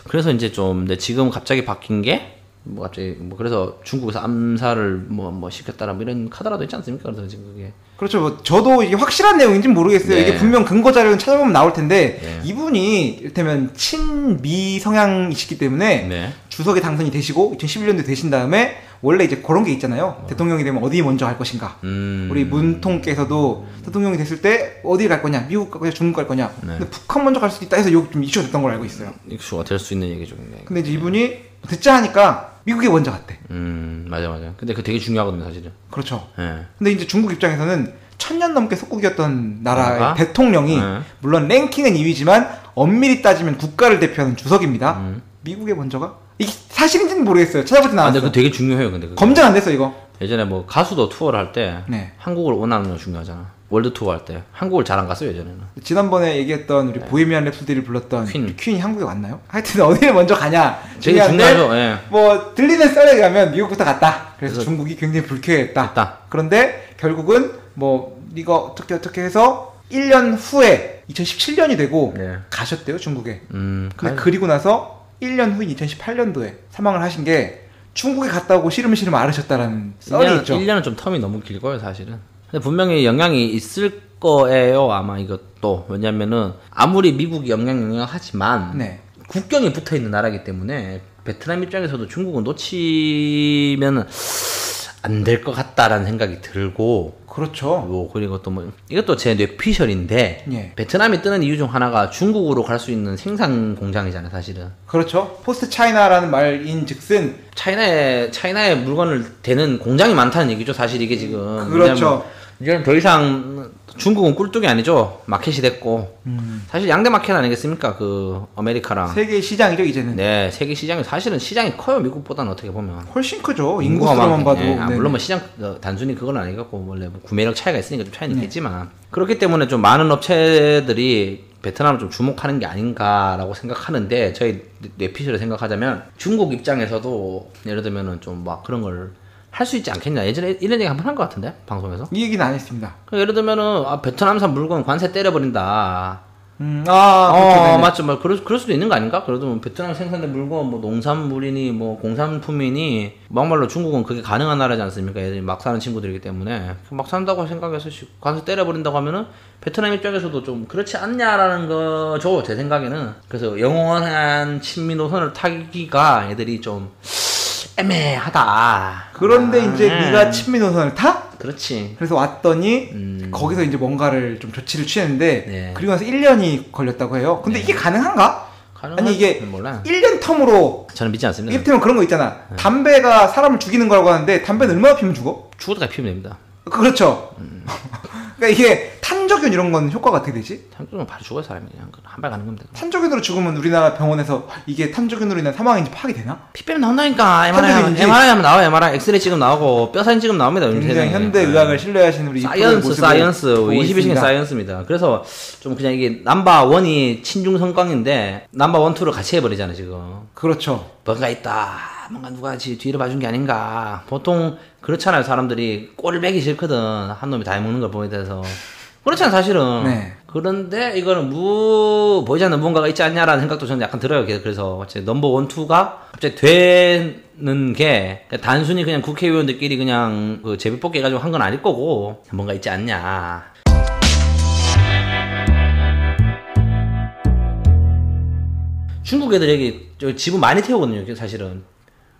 그래서 이제 좀 근데 지금 갑자기 바뀐 게 뭐 갑자기 뭐 그래서 중국에서 암살을 뭐 시켰다라 뭐 이런 카드라도 있지 않습니까? 그래서 지금 그게 그렇죠. 뭐 저도 이게 확실한 내용인지는 모르겠어요. 네. 이게 분명 근거 자료는 찾아보면 나올 텐데 네. 이분이 이를테면 친미 성향이시기 때문에 네. 주석에 당선이 되시고 2011년도에 되신 다음에 원래 이제 그런 게 있잖아요. 대통령이 되면 어디 먼저 갈 것인가. 우리 문통께서도 대통령이 됐을 때 어디 갈 거냐, 미국 갈 거냐, 중국 갈 거냐. 네. 근데 북한 먼저 갈 수도 있다 해서 여기 좀 이슈가 됐던 걸로 알고 있어요. 이슈가 될 수 있는 얘기죠. 네. 근데 이제 이분이 듣자 하니까 미국에 먼저 갔대. 맞아. 근데 그 되게 중요하거든요, 사실은. 그렇죠. 예. 근데 이제 중국 입장에서는 1000년 넘게 속국이었던 나라의 나라가? 대통령이 네. 물론 랭킹은 2위지만 엄밀히 따지면 국가를 대표하는 주석입니다. 미국에 먼저가? 이게 사실인지는 모르겠어요. 찾아보진 아, 않았어요. 근데 그 되게 중요해요, 근데. 그거. 검증 안 됐어 이거. 예전에 뭐 가수도 투어를 할 때 네. 한국을 원하는 거 중요하잖아. 월드 투어 할 때 한국을 잘 안 갔어요, 예전에는. 지난번에 얘기했던 우리 보헤미안 랩소디를 불렀던 퀸. 퀸이 한국에 왔나요? 하여튼 어디를 먼저 가냐 되게 중요한데 중요하죠. 예. 뭐 들리는 썰에 가면 미국부터 갔다. 그래서 그래서 중국이 굉장히 불쾌했다. 갔다. 그런데 결국은 뭐 이거 어떻게 해서 1년 후에 2017년이 되고 네. 가셨대요 중국에. 근데 가요. 그리고 나서 1년 후인 2018년도에 사망을 하신 게 중국에 갔다 오고 시름시름 앓으셨다라는 썰이 있죠. 1년은 좀 텀이 너무 길고요, 사실은. 근데 분명히 영향이 있을 거예요, 아마 이것도. 왜냐면은 아무리 미국이 영향하지만 네. 국경이 붙어 있는 나라이기 때문에 베트남 입장에서도 중국은 놓치면은 안 될 것 같다라는 생각이 들고 그렇죠. 뭐 그리고 또 뭐 이것도 제 뇌피셜인데 예. 베트남이 뜨는 이유 중 하나가 중국으로 갈 수 있는 생산 공장이잖아요, 사실은. 그렇죠. 포스트 차이나라는 말인즉슨 차이나의 물건을 대는 공장이 많다는 얘기죠, 사실 이게 지금. 그렇죠. 이제는 더 이상 중국은 꿀뚝이 아니죠. 마켓이 됐고. 사실 양대 마켓 아니겠습니까? 그 아메리카랑. 세계 시장이죠 이제는. 네, 세계 시장이 사실은 시장이 커요, 미국보다는 어떻게 보면. 훨씬 크죠. 인구가 인구수로만 봐도. 많기- 아, 네네. 물론 뭐 시장 단순히 그건 아니겠고 원래 뭐 구매력 차이가 있으니까 좀 차이는 있겠지만 그렇기 때문에 좀 많은 업체들이 베트남을 좀 주목하는 게 아닌가라고 생각하는데 저희 뇌피셜을 생각하자면 중국 입장에서도 예를 들면은 좀 막 그런 걸 할 수 있지 않겠냐. 예전에 이런 얘기 한번 한 것 같은데 방송에서. 이 얘기는 안 했습니다. 예를 들면은 베트남산 물건 관세 때려버린다. 그렇죠. 네네. 맞죠. 뭐 그럴 수도 있는 거 아닌가? 그래도 뭐 베트남 생산된 물건, 뭐 농산물이니 뭐 공산품이니 막말로 중국은 그게 가능한 나라지 않습니까? 애들이 막 사는 친구들이기 때문에 막 산다고 생각해서 관세 때려버린다고 하면은 베트남 입장에서도 좀 그렇지 않냐라는 거죠. 제 생각에는. 그래서 영원한 친미 노선을 타기가 애들이 좀 애매하다. 그런데 이제 네가 친미 노선을 타? 그렇지. 그래서 왔더니 거기서 이제 뭔가를 좀 조치를 취했는데 네. 그리고 나서 1년이 걸렸다고 해요. 근데 이게 가능한가? 아니 이게 몰라. 1년 텀으로 저는 믿지 않습니다. 이를테면 그런 거 있잖아. 담배가 사람을 죽이는 거라고 하는데 담배는 얼마나 피면 죽어? 죽어도 피우면 됩니다. 그렇죠. 그러니까 이게 탄 탄저균 이런 건 효과가 어떻게 되지? 탄저균은 바로 죽어요 사람이 그냥 한 발 가는 겁니다. 탄저균으로 죽으면 우리나라 병원에서 이게 탄저균으로 인한 사망인지 파악이 되나? 피 빼면 나온다니까. 탄저균인지? MRI 하면 나와요. MRI 엑스레이 찍으면 나오고 뼈 사진 찍으면 나옵니다. 요즘 굉장히 세상에. 현대 의학을 신뢰하시는 우리 사이언스 21세기 있습니다. 사이언스입니다. 그래서 좀 그냥 이게 넘버1이 친중 성광인데 넘버1, 2를 같이 해버리잖아 지금. 그렇죠. 뭔가 있다. 뭔가 누가 뒤를 봐준 게 아닌가. 보통 그렇잖아요. 사람들이 꼴을 빼기 싫거든. 한 놈이 다 해먹는 걸 보게 돼서. 그렇잖아 사실은. 네. 그런데 이거는 보이지 않는 무언가가 있지 않냐라는 생각도 저는 약간 들어요. 그래서 넘버1, 2가 갑자기 되는 게 단순히 그냥 국회의원들끼리 그냥 그 제비뽑기 해가지고 한 건 아닐 거고 뭔가 있지 않냐. 중국 애들에게 지분 많이 태우거든요. 사실은.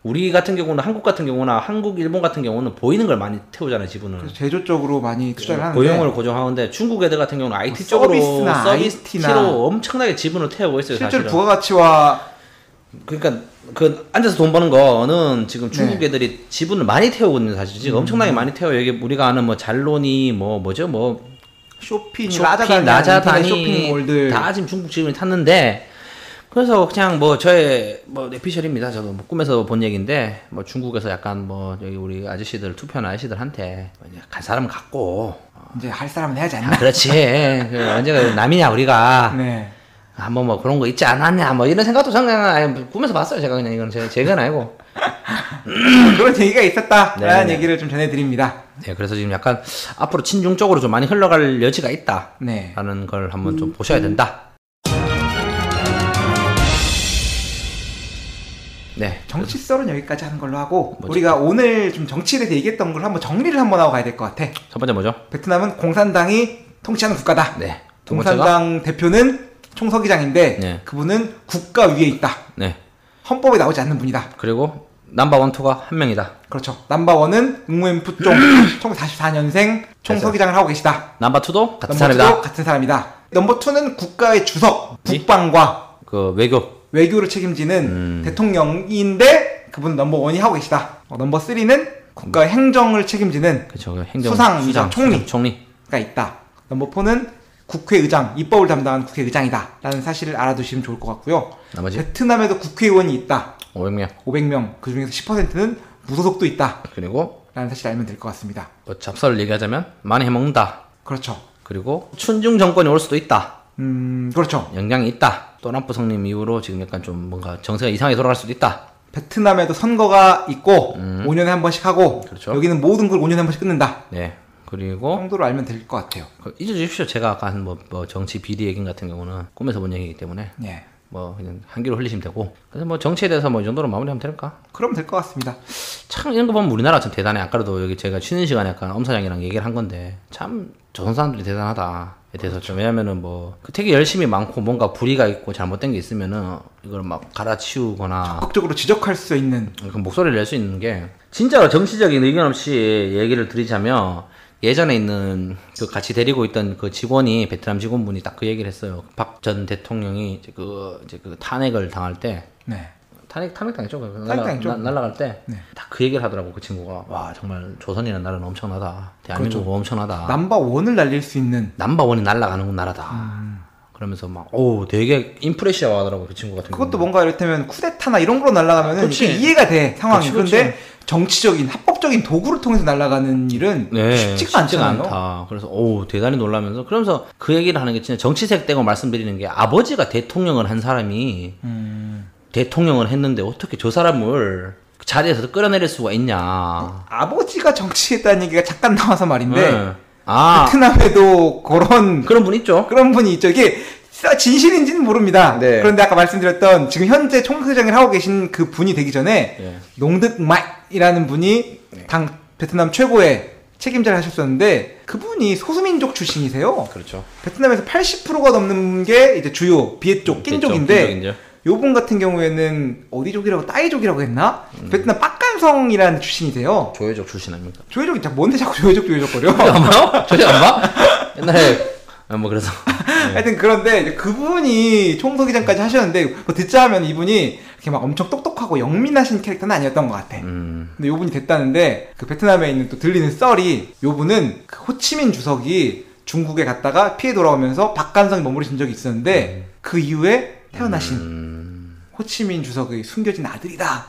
우리 같은 경우는 한국 같은 경우나 한국, 일본 같은 경우는 보이는 걸 많이 태우잖아요, 지분을. 그래서 제조 쪽으로 많이 투자를 하는데 고용을 고정하는데 중국 애들 같은 경우는 IT 쪽으로 서비스나 IT나 서비스로 엄청나게 지분을 태우고 있어요, 실제로 사실은. 부가가치와 그러니까 그 앉아서 돈 버는 거는 지금 중국 네. 애들이 지분을 많이 태우거든요, 사실. 지금 엄청나게 많이 태워요. 이게 우리가 아는 뭐 잘로니 뭐죠? 쇼핑, 라자다니, 라자다니 쇼핑몰들 다 지금 중국 지분이 탔는데 그래서 그냥 뭐 저의 뭐 내피셜입니다. 저도 뭐 꿈에서 본 얘기인데 뭐 중국에서 약간 뭐 여기 우리 아저씨들 투표하는 아저씨들한테 갈 사람은 갖고 이제 할 사람은 해야지 않나? 그렇지. 언제가 남이냐 우리가 네. 한번 뭐 그런 거 있지 않았냐 뭐 이런 생각도 저는 꿈에서 봤어요. 제가 그냥 이건 제가 아니고 그런 얘기가 있었다라는 네네. 얘기를 좀 전해드립니다. 네, 그래서 지금 약간 앞으로 친중 쪽으로 좀 많이 흘러갈 여지가 있다. 네. 라는 걸 한번 좀 보셔야 된다. 네. 정치 썰은 여기까지 하는 걸로 하고 우리가 오늘 좀 정치에 대해서 얘기했던 걸 한번 정리를 한번 하고 가야 될 것 같아. 첫 번째 뭐죠? 베트남은 공산당이 통치하는 국가다. 네. 두 번째가? 공산당 대표는 총서기장인데 네. 그분은 국가 위에 있다. 네. 헌법에 나오지 않는 분이다. 그리고 넘버1, 2가 한 명이다. 그렇죠. 넘버원은 응무엔푸종 1944년생 총서기장을 하고 계시다. 넘버2도 같은 넘버2도 사람이다. 같은 사람이다. 넘버2는 국가의 주석, 이? 국방과 그 외교를 책임지는 대통령인데 그분은 넘버1이 하고 계시다. 넘버3는 국가의 행정을 책임지는 그쵸, 그 행정 수상이자 총리가 총리. 있다. 넘버4는 국회의장, 입법을 담당하는 국회의장이다. 라는 사실을 알아두시면 좋을 것 같고요. 나머지 베트남에도 국회의원이 있다. 500명. 500명. 그 중에서 10%는 무소속도 있다. 그리고 라는 사실을 알면 될 것 같습니다. 뭐 잡설을 얘기하자면 많이 해먹는다. 그렇죠. 그리고 춘중 정권이 올 수도 있다. 그렇죠. 영향이 있다. 또남프 성님 이후로 지금 약간 좀 뭔가 정세가 이상하게 돌아갈 수도 있다. 베트남에도 선거가 있고 5년에 한 번씩 하고 그렇죠. 여기는 모든 걸 5년에 한 번씩 끊는다. 네. 그리고 정도로 알면 될 것 같아요. 잊어주십시오. 제가 아까 한 뭐 정치 비리 얘기 같은 경우는 꿈에서 본 얘기이기 때문에 예. 뭐 그냥 한기로 흘리시면 되고 그래서 뭐 정치에 대해서 뭐 이 정도로 마무리하면 될까? 그러면 될 것 같습니다. 참 이런 거 보면 우리나라 참 대단해. 아까도 여기 제가 쉬는 시간에 약간 엄 사장이랑 얘기를 한 건데 참 조선 사람들이 대단하다에 대해서 좀 왜냐면은 뭐 되게 열심히 많고 뭔가 불의가 있고 잘못된 게 있으면은 이걸 막 갈아치우거나 적극적으로 지적할 수 있는 그 목소리를 낼 수 있는 게 진짜로 정치적인 의견 없이 얘기를 드리자면 예전에 있는 그 같이 데리고 있던 그 직원이 베트남 직원분이 딱 그 얘기를 했어요. 박 전 대통령이 이제 그 탄핵을 당할 때 네. 탄핵 당했죠. 당했죠. 날라갈 때 네. 딱 그 얘기를 하더라고 그 친구가. 와 정말 조선이라는 나라는 엄청나다. 대한민국은 그렇죠. 엄청나다. 넘버1을 날릴 수 있는 넘버1이 날라가는 나라다. 그러면서 막 오 되게 임프레시아 하더라고 그 친구 같은 그것도 경우는. 뭔가 이를테면 쿠데타나 이런 걸로 날아가면 그렇지. 이게 이해가 돼 상황이. 그렇지, 그런데 정치적인 합법적인 도구를 통해서 날아가는 일은 쉽지가 않잖아요. 않다. 그래서 오 대단히 놀라면서 그러면서 그 얘기를 하는 게 진짜 정치색 떼고 말씀드리는 게 아버지가 대통령을 한 사람이 대통령을 했는데 어떻게 저 사람을 그 자리에서 끌어내릴 수가 있냐. 아버지가 정치했다는 얘기가 잠깐 나와서 말인데 네. 아 베트남에도 그런 분 있죠. 그런 분이 있죠. 이게 진실인지는 모릅니다. 네. 그런데 아까 말씀드렸던 지금 현재 총서장을 하고 계신 그 분이 되기 전에 예. 농득마이라는 분이 당 베트남 최고의 책임자를 하셨었는데 그분이 소수민족 출신이세요. 그렇죠. 베트남에서 80%가 넘는 게 이제 주요 비에쪽 낀족인데 요분 같은 경우에는 어디족이라고 따이족이라고 했나? 베트남 빡간성이라는 출신이세요. 조회적 출신 아닙니까? 조회족이 뭔데 자꾸 조회족거려? 안 봐요? 조회적 안 봐? 옛날에 뭐 그래서 하여튼 그런데 이제 그분이 총서기장까지 하셨는데 뭐 듣자 하면 이분이 이렇게 막 엄청 똑똑하고 영민하신 캐릭터는 아니었던 것 같아. 근데 요분이 됐다는데 그 베트남에 있는 또 들리는 썰이 요분은 그 호치민 주석이 중국에 갔다가 피해 돌아오면서 박간성이 머무르신 적이 있었는데 그 이후에 태어나신 호치민 주석의 숨겨진 아들이다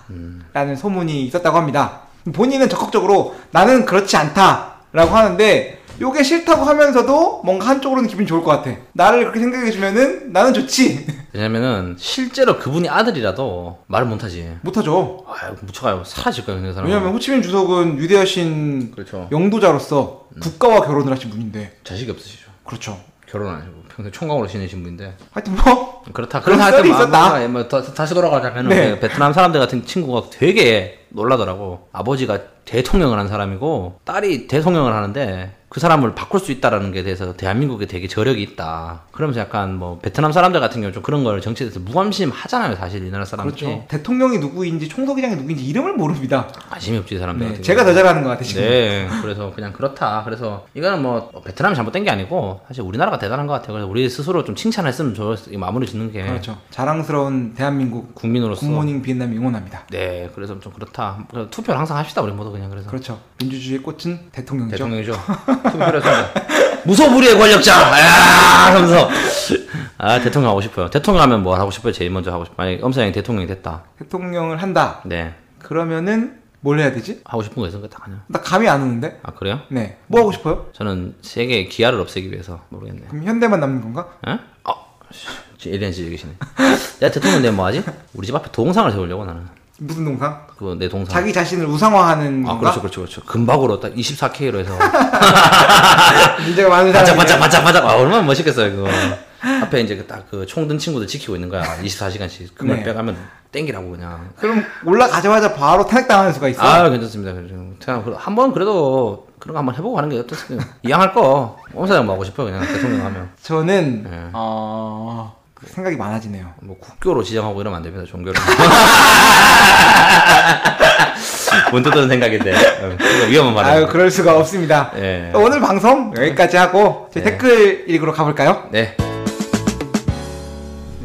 라는 소문이 있었다고 합니다. 본인은 적극적으로 나는 그렇지 않다 라고 하는데 요게 싫다고 하면서도 뭔가 한쪽으로는 기분이 좋을 것 같아. 나를 그렇게 생각해주면은 나는 좋지. 왜냐면은 실제로 그분이 아들이라도 말을 못하지. 못하죠. 아유 묻혀가요. 사라질 거예요 그 사람. 왜냐면 호치민 주석은 위대하신 그렇죠. 영도자로서 국가와 결혼을 하신 분인데. 자식이 없으시죠. 그렇죠. 결혼 안 하시고 평생 총각으로 지내신 분인데. 하여튼 뭐 그렇다. 그런 하여튼 썰이 있었다. 다시 돌아가자면은 네. 베트남 사람들 같은 친구가 되게 놀라더라고. 아버지가 대통령을 한 사람이고 딸이 대통령을 하는데 그 사람을 바꿀 수 있다라는 게 대해서 대한민국에 되게 저력이 있다. 그러면서 약간 뭐 베트남 사람들 같은 경우 좀 그런 걸 정치에 대해서 무관심 하잖아요. 사실 이 나라 사람들이. 그렇죠. 대통령이 누구인지 총서기장이 누구인지 이름을 모릅니다. 관심이 없지 이 사람들. 네, 같은 제가 경우. 더 잘하는 것 같아 지금. 네, 그래서 그냥 그렇다. 그래서 이거는 뭐 베트남이 잘못된 게 아니고 사실 우리나라가 대단한 것 같아요. 그래서 우리 스스로 좀 칭찬했으면 좋겠어요. 이 마무리 짓는 게 그렇죠. 자랑스러운 대한민국 국민으로서. 굿모닝 비엔남 응원합니다. 네, 그래서 좀 그렇다. 그래서 투표를 항상 합시다 우리 모두 그냥 그래서. 그렇죠. 민주주의의 꽃은 대통령이죠. 대통령이죠. 투표를 했습니다. 무소불위의 권력자. 하면서 대통령 하고 싶어요. 대통령 하면 뭐 하고 싶어요? 제일 먼저 하고 싶어요. 만약에 엄사형이 대통령이 됐다. 대통령을 한다. 네. 그러면은 뭘 해야 되지? 하고 싶은 거 있는 거딱 하냐. 나 감이 안 오는데. 아 그래요? 네. 뭐 하고 싶어요? 저는 세계의 기아를 없애기 위해서 모르겠네. 그럼 현대만 남는 건가? 에? 에리안 씨 계시네. 내가 대통령 되면 뭐 하지? 우리 집 앞에 동상을 세우려고 나는. 무슨 동상? 그거 내 동상. 자기 자신을 우상화하는 아 건가? 그렇죠. 금박으로 딱 24K로 해서 문제가 많은 사람이 반짝반짝. 아 얼마나 멋있겠어요 그거. 앞에 이제 딱 그 총 든 친구들 지키고 있는 거야. 24시간씩 금을 네. 빼가면 땡기라고 그냥. 그럼 올라가자마자 바로 탄핵당하는 수가 있어. 아 괜찮습니다. 그냥 한번 그래도 그런 거 한번 해보고 하는 게 어떻습니까? 이양할 거 엄사장 뭐 하고 싶어요 그냥 대통령 하면. 저는 네. 생각이 많아지네요. 뭐 국교로 지정하고 이러면 안 됩니다. 종교를. 문득 드는 생각인데 위험한 말이에요. 아유 그럴 수가 없습니다. 예. 오늘 방송 여기까지 하고 저희 네. 댓글 읽으러 가볼까요? 네.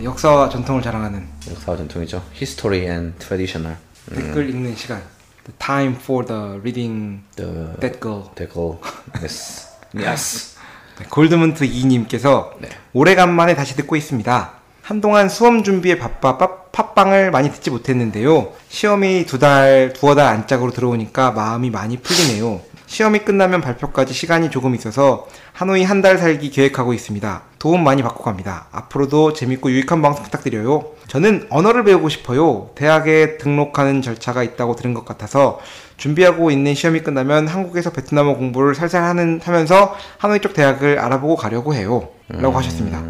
역사와 전통을 자랑하는 역사와 전통이죠. History and Traditional. 댓글 읽는 시간. The time for the reading The that girl. 댓글. Yes. Yes. 네, 골드문트 2님께서 네. 오래간만에 다시 듣고 있습니다. 한동안 수험 준비에 바빠 팟빵을 많이 듣지 못했는데요. 시험이 두어 달 안짝으로 들어오니까 마음이 많이 풀리네요. 시험이 끝나면 발표까지 시간이 조금 있어서 하노이 한 달 살기 계획하고 있습니다. 도움 많이 받고 갑니다. 앞으로도 재밌고 유익한 방송 부탁드려요. 저는 언어를 배우고 싶어요. 대학에 등록하는 절차가 있다고 들은 것 같아서 준비하고 있는 시험이 끝나면 한국에서 베트남어 공부를 살살 하면서 하노이 쪽 대학을 알아보고 가려고 해요. 라고 하셨습니다.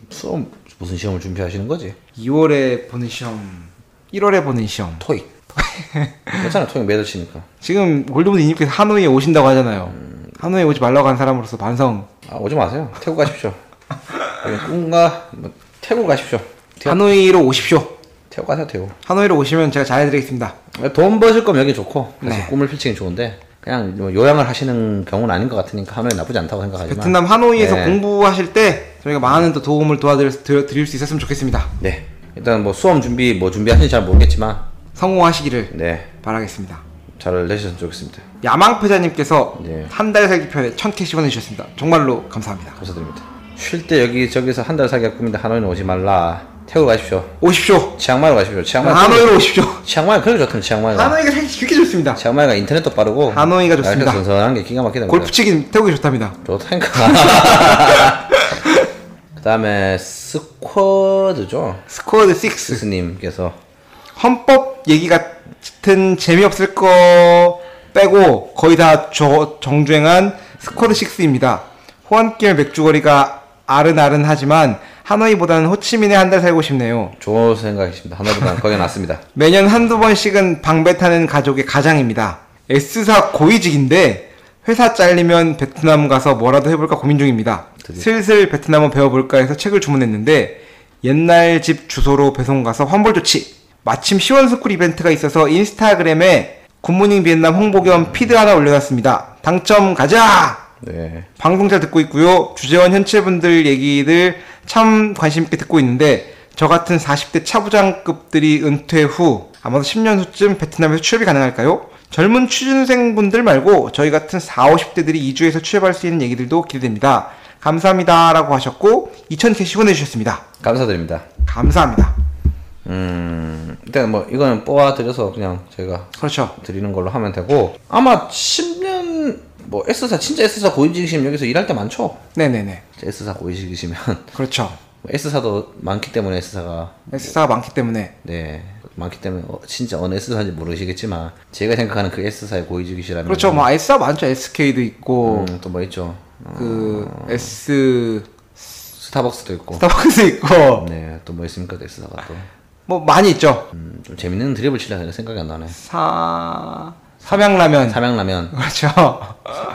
수험 무슨 시험을 준비하시는 거지? 2월에 보는 시험, 1월에 보는 시험. 토익. 괜찮아. 토익 매달 치니까. 지금 골드문 이님께서 하노이에 오신다고 하잖아요. 하노이에 오지 말라고 한 사람으로서 반성. 아 오지 마세요. 태국 가십시오. 꿈과 뭐, 태국 가십시오. 하노이로 오십시오. 태국 가세요. 태국. 하노이로 오시면 제가 잘해드리겠습니다. 돈 버실 거면 여기 좋고 사실 네. 꿈을 펼치긴 좋은데 그냥 뭐 요양을 하시는 경우는 아닌 것 같으니까 하노이 나쁘지 않다고 생각하지만 베트남 하노이에서 네. 공부하실 때 저희가 많은 또 도움을 도와드릴 수 있었으면 좋겠습니다. 네 일단 뭐 수험 준비 뭐 준비하시는지 잘 모르겠지만 성공하시기를 네 바라겠습니다. 잘 내셨으면 좋겠습니다. 야망표자님께서 네. 한 달 살기 편에 1000캐시 보내주셨습니다. 정말로 감사합니다. 감사드립니다. 쉴 때 여기저기서 한 달 살기가 꿈인데 하노이는 오지 말라. 태국 가십시오. 오십시오. 치앙마이로 가십시오. 하노이로 오십시오. 치앙마이 그렇게 좋던데 치앙마이가. 하노이가 사실 그렇게 좋습니다. 치앙마이가 인터넷도 빠르고 하노이가 좋습니다. 날씨가 선선한 게 기가 막히다. 골프 치기 태국이 좋답니다. 좋다니까. 그 다음에 스쿼드죠. 스쿼드 6. 스님께서 헌법 얘기 같은 재미없을 거 빼고 거의 다 정주행한 스쿼드 6입니다. 호안길 맥주거리가 아른아른하지만 하노이보다는 호치민에 한 달 살고 싶네요. 좋은 생각이십니다. 하나보다는 거기 낫습니다. 매년 한두 번씩은 방배 타는 가족의 가장입니다. S사 고위직인데 회사 잘리면 베트남 가서 뭐라도 해볼까 고민 중입니다. 슬슬 베트남어 배워볼까 해서 책을 주문했는데 옛날 집 주소로 배송 가서 환불 조치. 마침 시원스쿨 이벤트가 있어서 인스타그램에 굿모닝 비엔남 홍보 겸 피드 하나 올려놨습니다. 당첨 가자! 네. 방송 잘 듣고 있고요. 주재원 현채분들 얘기들 참 관심 있게 듣고 있는데 저 같은 40대 차부장급들이 은퇴 후 아마도 10년 후쯤 베트남에서 취업이 가능할까요? 젊은 취준생분들 말고 저희 같은 40, 50대들이 이주해서 취업할 수 있는 얘기들도 기대됩니다. 감사합니다 라고 하셨고 2000캐시 보내주셨습니다. 감사드립니다. 감사합니다. 일단 뭐 이거는 뽑아드려서 그냥 저희가 그렇죠. 드리는 걸로 하면 되고, 아마 10년 뭐 S사 진짜 S사 고위직이시면 여기서 일할 때 많죠. 네네네. S사 고위직이시면 그렇죠. S사도 많기 때문에 S사가 많기 때문에. 네 많기 때문에 진짜 어느 S사인지 모르시겠지만 제가 생각하는 그 S사의 고위직이시라면 그렇죠. 뭐 S사 많죠. SK도 있고 또 뭐 있죠. 그 S 스타벅스도 있고 스타벅스 있고 네 또 뭐 있습니까 S사가 또 뭐 많이 있죠. 좀 재밌는 드립을 치려고 생각이 안 나네. 삼양라면. 삼양라면 그렇죠.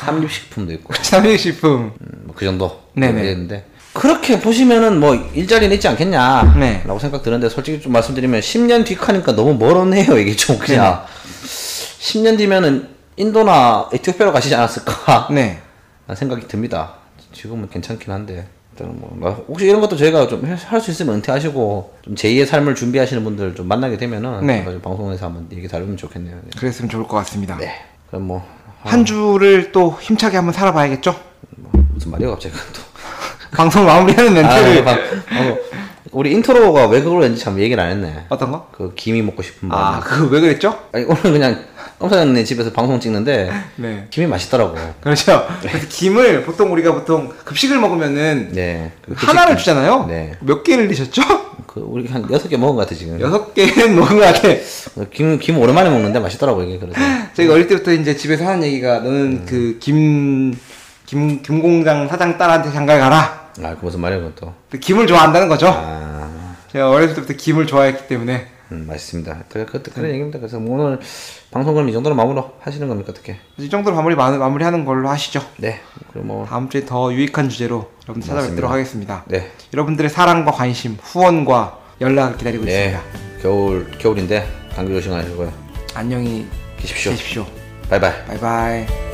삼립식품도 있고 삼양식품. 뭐 그 정도 네네. 있는데 그렇게 보시면은 뭐 일자리는 있지 않겠냐 네. 라고 생각 드는데, 솔직히 좀 말씀드리면 10년 뒤카니까 너무 멀었네요. 이게 좀 그냥 10년 뒤면은 인도나 에티오피아로 가시지 않았을까 네. 라는 생각이 듭니다. 지금은 괜찮긴 한데 일단은 뭐 혹시 이런 것도 저희가 좀 할 수 있으면 은퇴하시고 좀 제2의 삶을 준비하시는 분들 좀 만나게 되면은 네. 방송에서 한번 얘기 다루면 좋겠네요. 네. 그랬으면 좋을 것 같습니다. 네. 그럼 뭐 한 주를 또 힘차게 한번 살아봐야겠죠? 무슨 말이야 갑자기 또. 방송 마무리하는 멘트를. 우리 인트로가 왜 그걸 했는지 참 얘기를 안 했네. 어떤 거? 그 김이 먹고 싶은 마음. 그거 왜 그랬죠? 아니 오늘 그냥 엄사장님 집에서 방송 찍는데 네. 김이 맛있더라고. 그렇죠. 그래서 김을 보통 급식을 먹으면은 네. 그 하나를 주잖아요. 네. 몇 개를 드셨죠? 그 우리 한 6개 먹은 것 같아 지금. 6개는 먹은 것 같아. 김 오랜만에 먹는데 맛있더라고 이게. 그래서 저희가 어릴 때부터 이제 집에서 하는 얘기가 너는 그 김 공장 사장 딸한테 장가를 가라. 그 무슨 말이야 그것도. 김을 좋아한다는 거죠. 제가 어렸을 때부터 김을 좋아했기 때문에. 맛있습니다. 그런 얘기입니다. 그래서 뭐 오늘 방송 그럼 이 정도로 마무리 하시는 겁니까 어떻게? 이 정도로 마무리하는 걸로 하시죠. 네. 그럼 뭐 다음 주에 더 유익한 주제로 여러분 찾아뵙도록 하겠습니다. 네. 여러분들의 사랑과 관심, 후원과 연락을 기다리고 있습니다. 겨울인데 감기 조심하시고요. 안녕히 계십시오. 계십시오. 바이바이. 바이바이.